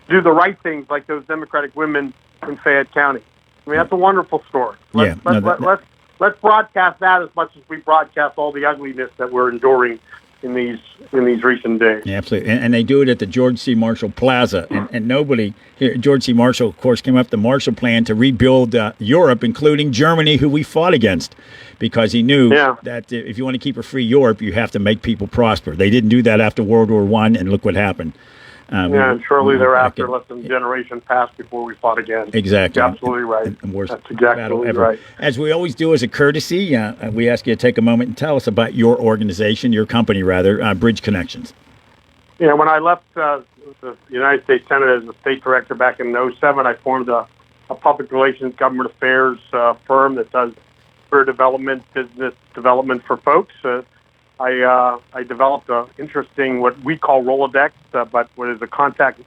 Speaker 11: do the right things like those Democratic women in Fayette County. I mean, that's a wonderful story. Let's broadcast that as much as we broadcast all the ugliness that we're enduring in these recent days.
Speaker 1: Yeah, absolutely. And they do it at the George C. Marshall Plaza. And nobody here, George C. Marshall, of course, came up with the Marshall Plan to rebuild Europe, including Germany, who we fought against, because he knew that if you want to keep a free Europe, you have to make people prosper. They didn't do that after World War I, and look what happened.
Speaker 11: And shortly thereafter, less than a generation passed before we fought again.
Speaker 1: Exactly.
Speaker 11: You're absolutely right. That's exactly right.
Speaker 1: As we always do as a courtesy, we ask you to take a moment and tell us about your organization, your company rather, Bridge Connections.
Speaker 11: Yeah, when I left the United States Senate as a state director back in 2007, I formed a public relations government affairs firm that does career development, business development for folks. I developed an interesting, what we call Rolodex, but what is a contact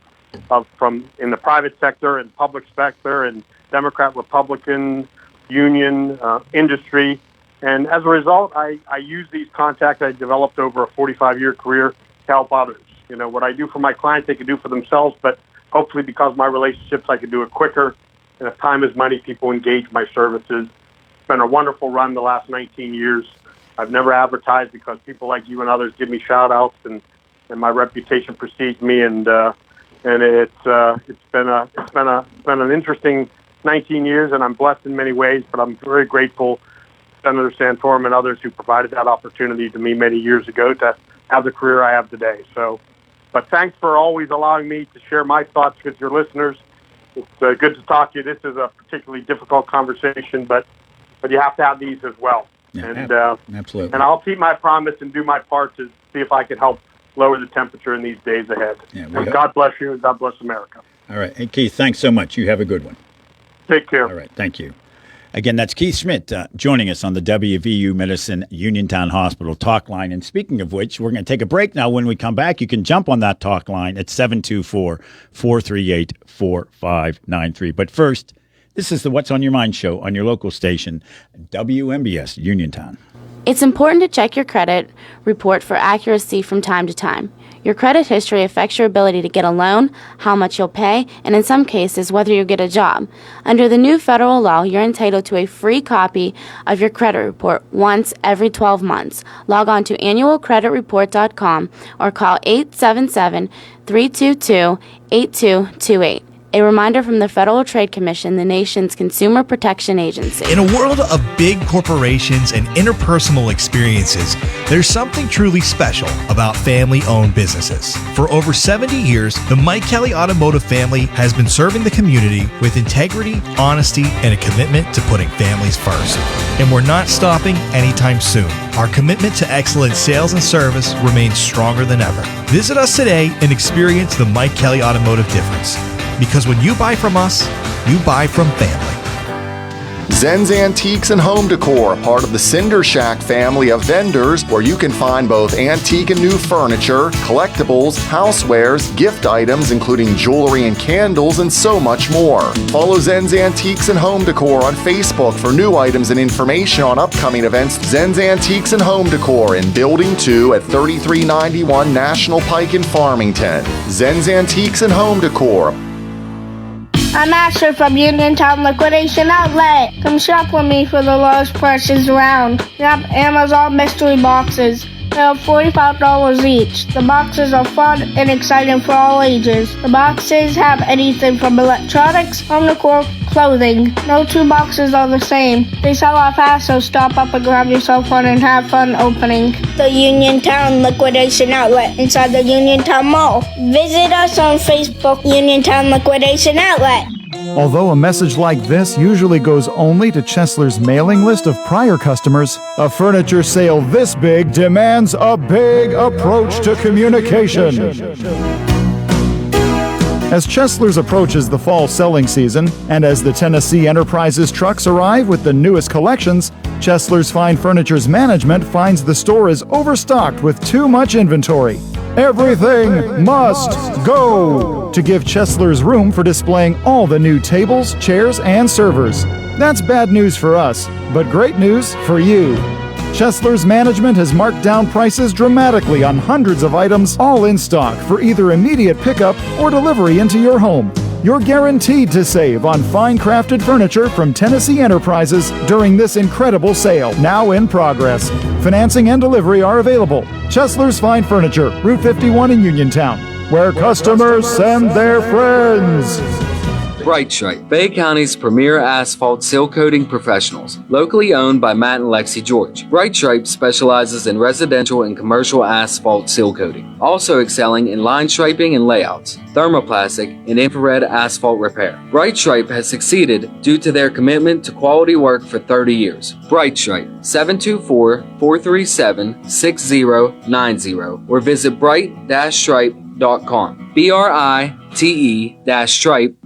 Speaker 11: from in the private sector and public sector and Democrat, Republican, union, industry. And as a result, I use these contacts I developed over a 45-year career to help others. You know, what I do for my clients, they can do for themselves, but hopefully because of my relationships, I can do it quicker. And if time is money, people engage my services. It's been a wonderful run the last 19 years. I've never advertised because people like you and others give me shout-outs, and my reputation precedes me. And it's been an interesting 19 years, and I'm blessed in many ways. But I'm very grateful to Senator Santorum and others who provided that opportunity to me many years ago to have the career I have today. So, but thanks for always allowing me to share my thoughts with your listeners. It's good to talk to you. This is a particularly difficult conversation, but you have to have these as well.
Speaker 1: Yeah, absolutely.
Speaker 11: And I'll keep my promise and do my part to see if I can help lower the temperature in these days ahead.
Speaker 1: Yeah,
Speaker 11: and God bless you, and God bless America.
Speaker 1: All right. Hey, Keith, thanks so much. You have a good one.
Speaker 11: Take care.
Speaker 1: All right. Thank you. Again, that's Keith Schmidt joining us on the WVU Medicine Uniontown Hospital talk line. And speaking of which, we're going to take a break now. When we come back, you can jump on that talk line at 724-438-4593. But first, this is the What's on Your Mind show on your local station, WMBS Uniontown.
Speaker 12: It's important to check your credit report for accuracy from time to time. Your credit history affects your ability to get a loan, how much you'll pay, and in some cases, whether you'll get a job. Under the new federal law, you're entitled to a free copy of your credit report once every 12 months. Log on to annualcreditreport.com or call 877-322-8228. A reminder from the Federal Trade Commission, the nation's consumer protection agency.
Speaker 13: In a world of big corporations and interpersonal experiences, there's something truly special about family-owned businesses. For over 70 years, the Mike Kelly Automotive family has been serving the community with integrity, honesty, and a commitment to putting families first. And we're not stopping anytime soon. Our commitment to excellent sales and service remains stronger than ever. Visit us today and experience the Mike Kelly Automotive difference. Because when you buy from us, you buy from family.
Speaker 15: Zen's Antiques and Home Decor, part of the Cinder Shack family of vendors, where you can find both antique and new furniture, collectibles, housewares, gift items, including jewelry and candles, and so much more. Follow Zen's Antiques and Home Decor on Facebook for new items and information on upcoming events. Zen's Antiques and Home Decor in Building 2 at 3391 National Pike in Farmington. Zen's Antiques and Home Decor.
Speaker 16: I'm Asher from Uniontown Liquidation Outlet. Come shop with me for the lowest prices around. We have Amazon mystery boxes. They're $45 each. The boxes are fun and exciting for all ages. The boxes have anything from electronics, home decor, clothing. No two boxes are the same. They sell out fast, so stop up and grab yourself one and have fun opening the Uniontown Liquidation Outlet inside the Uniontown Mall. Visit us on Facebook, Uniontown Liquidation Outlet.
Speaker 22: Although a message like this usually goes only to Chesler's mailing list of prior customers, a furniture sale this big demands a big approach to communication. As Chesler's approaches the fall selling season, and as the Tennessee Enterprises trucks arrive with the newest collections, Chesler's Fine Furniture's management finds the store is overstocked with too much inventory. Everything must go to give Chesler's room for displaying all the new tables, chairs, and servers. That's bad news for us, but great news for you. Chesler's management has marked down prices dramatically on hundreds of items, all in stock for either immediate pickup or delivery into your home. You're guaranteed to save on fine crafted furniture from Tennessee Enterprises during this incredible sale, now in progress. Financing and delivery are available. Chesler's Fine Furniture, Route 51 in Uniontown, where customers send their friends.
Speaker 9: Bright Stripe, Bay County's premier asphalt seal coating professionals, locally owned by Matt and Lexi George. Bright Stripe specializes in residential and commercial asphalt seal coating, also excelling in line striping and layouts, thermoplastic, and infrared asphalt repair. Bright Stripe has succeeded due to their commitment to quality work for 30 years. Bright Stripe, 724-437-6090, or visit bright-stripe.com. BRITE-stripe.com.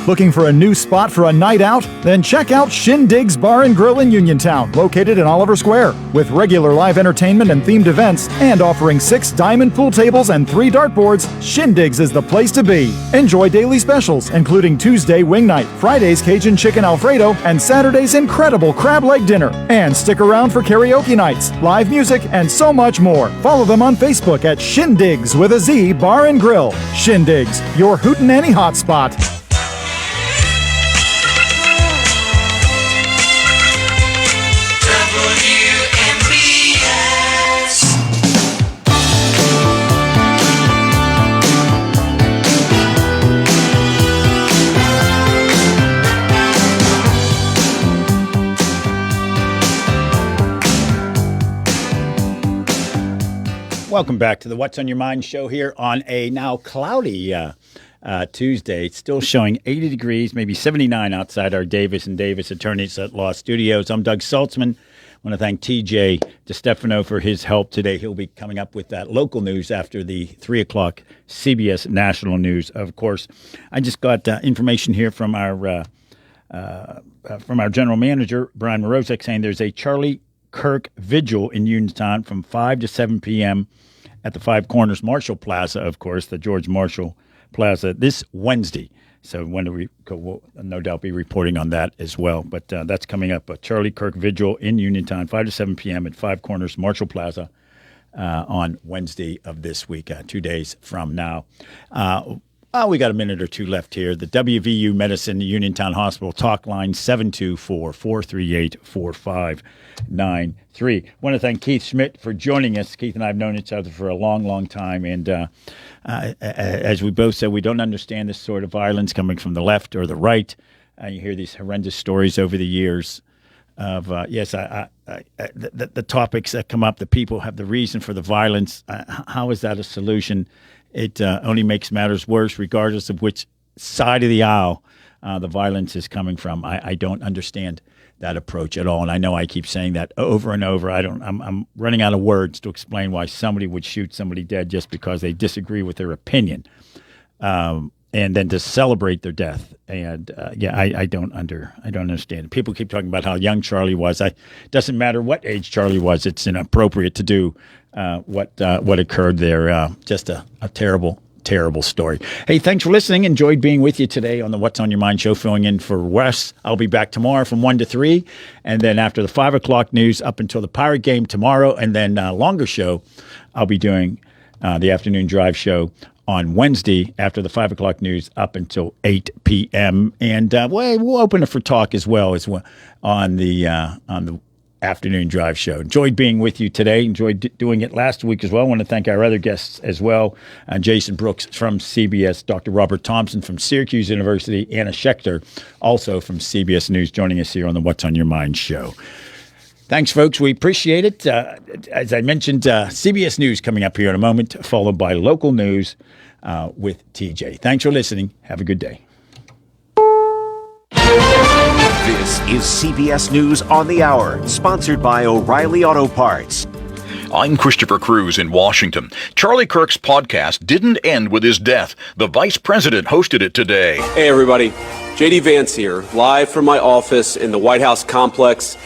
Speaker 22: Looking for a new spot for a night out? Then check out Shindig's Bar and Grill in Uniontown, located in Oliver Square. With regular live entertainment and themed events, and offering 6 diamond pool tables and 3 dartboards, Shindig's is the place to be. Enjoy daily specials, including Tuesday wing night, Friday's Cajun chicken Alfredo, and Saturday's incredible crab leg dinner. And stick around for karaoke nights, live music, and so much more. Follow them on Facebook at Shindig's with a Z Bar and Grill. Shindig's, your hootenanny hotspot.
Speaker 1: Welcome back to the What's on Your Mind show here on a now cloudy Tuesday. It's still showing 80 degrees, maybe 79 outside our Davis & Davis Attorneys at Law Studios. I'm Doug Saltzman. I want to thank TJ DeStefano for his help today. He'll be coming up with that local news after the 3 o'clock CBS National News, of course. I just got information here from our general manager, Brian Morozek, saying there's a Charlie Kirk Vigil in Uniontown from 5 to 7 p.m. at the Five Corners Marshall Plaza, of course, the George Marshall Plaza, this Wednesday. So when we'll no doubt be reporting on that as well. But that's coming up, a Charlie Kirk Vigil in Uniontown, 5 to 7 p.m. at Five Corners Marshall Plaza on Wednesday of this week, 2 days from now. We got a minute or two left here. The WVU Medicine Uniontown Hospital talk line, 724-438-4593. Want to thank Keith Schmidt for joining us. Keith and I have known each other for a long, long time. And as we both said, we don't understand this sort of violence coming from the left or the right. You hear these horrendous stories over the years of, the topics that come up, the people have the reason for the violence. How is that a solution? It only makes matters worse, regardless of which side of the aisle the violence is coming from. I don't understand that approach at all, and I know I keep saying that over and over. I'm running out of words to explain why somebody would shoot somebody dead just because they disagree with their opinion, and then to celebrate their death. And I don't understand. People keep talking about how young Charlie was. It doesn't matter what age Charlie was. It's inappropriate to do what occurred there. Just a terrible, terrible story. Hey, thanks for listening. Enjoyed being with you today on the What's on Your Mind show, filling in for Wes. I'll be back tomorrow from 1 to 3, and then after the 5 o'clock news up until the Pirate game tomorrow, and then longer show, I'll be doing the afternoon drive show on Wednesday after the 5 o'clock news up until 8 p.m. And we'll open it for talk as well on the afternoon drive show. Enjoyed being with you today. Enjoyed doing it last week as well. I want to thank our other guests as well. Jason Brooks from CBS, Dr. Robert Thompson from Syracuse University, Anna Schechter, also from CBS News, joining us here on the What's on Your Mind show. Thanks, folks. We appreciate it. As I mentioned, CBS News coming up here in a moment, followed by local news with TJ. Thanks for listening. Have a good day.
Speaker 10: This is CBS News on the Hour, sponsored by O'Reilly Auto Parts.
Speaker 3: I'm Christopher Cruz in Washington. Charlie Kirk's podcast didn't end with his death. The vice president hosted it today.
Speaker 4: Hey, everybody. J.D. Vance here, live from my office in the White House complex.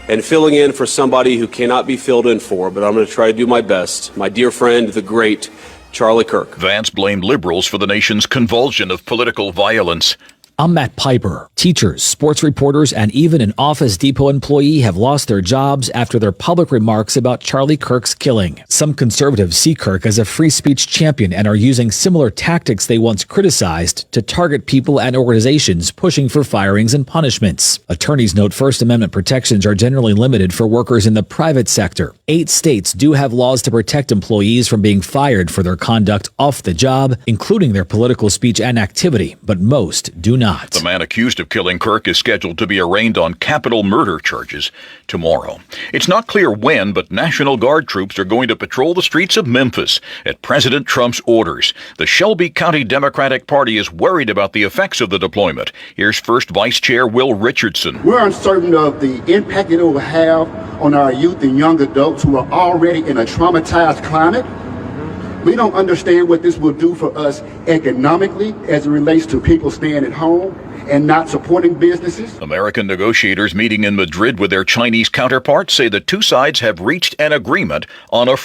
Speaker 4: and filling in for somebody who cannot be filled in for, but I'm going to try to do my best. My dear friend, the great Charlie Kirk.
Speaker 3: Vance blamed liberals for the nation's convulsion of political violence.
Speaker 5: I'm Matt Piper. Teachers, sports reporters, and even an Office Depot employee have lost their jobs after their public remarks about Charlie Kirk's killing. Some conservatives see Kirk as a free speech champion and are using similar tactics they once criticized to target people and organizations pushing for firings and punishments. Attorneys note First Amendment protections are generally limited for workers in the private sector. 8 states do have laws to protect employees from being fired for their conduct off the job, including their political speech and activity, but most do not.
Speaker 3: The man accused of killing Kirk is scheduled to be arraigned on capital murder charges tomorrow. It's not clear when, but National Guard troops are going to patrol the streets of Memphis at President Trump's orders. The Shelby County Democratic Party is worried about the effects of the deployment. Here's First Vice Chair Will Richardson.
Speaker 17: We're uncertain of the impact it will have on our youth and young adults who are already in a traumatized climate. We don't understand what this will do for us economically as it relates to people staying at home and not supporting businesses.
Speaker 3: American negotiators meeting in Madrid with their Chinese counterparts say the two sides have reached an agreement on a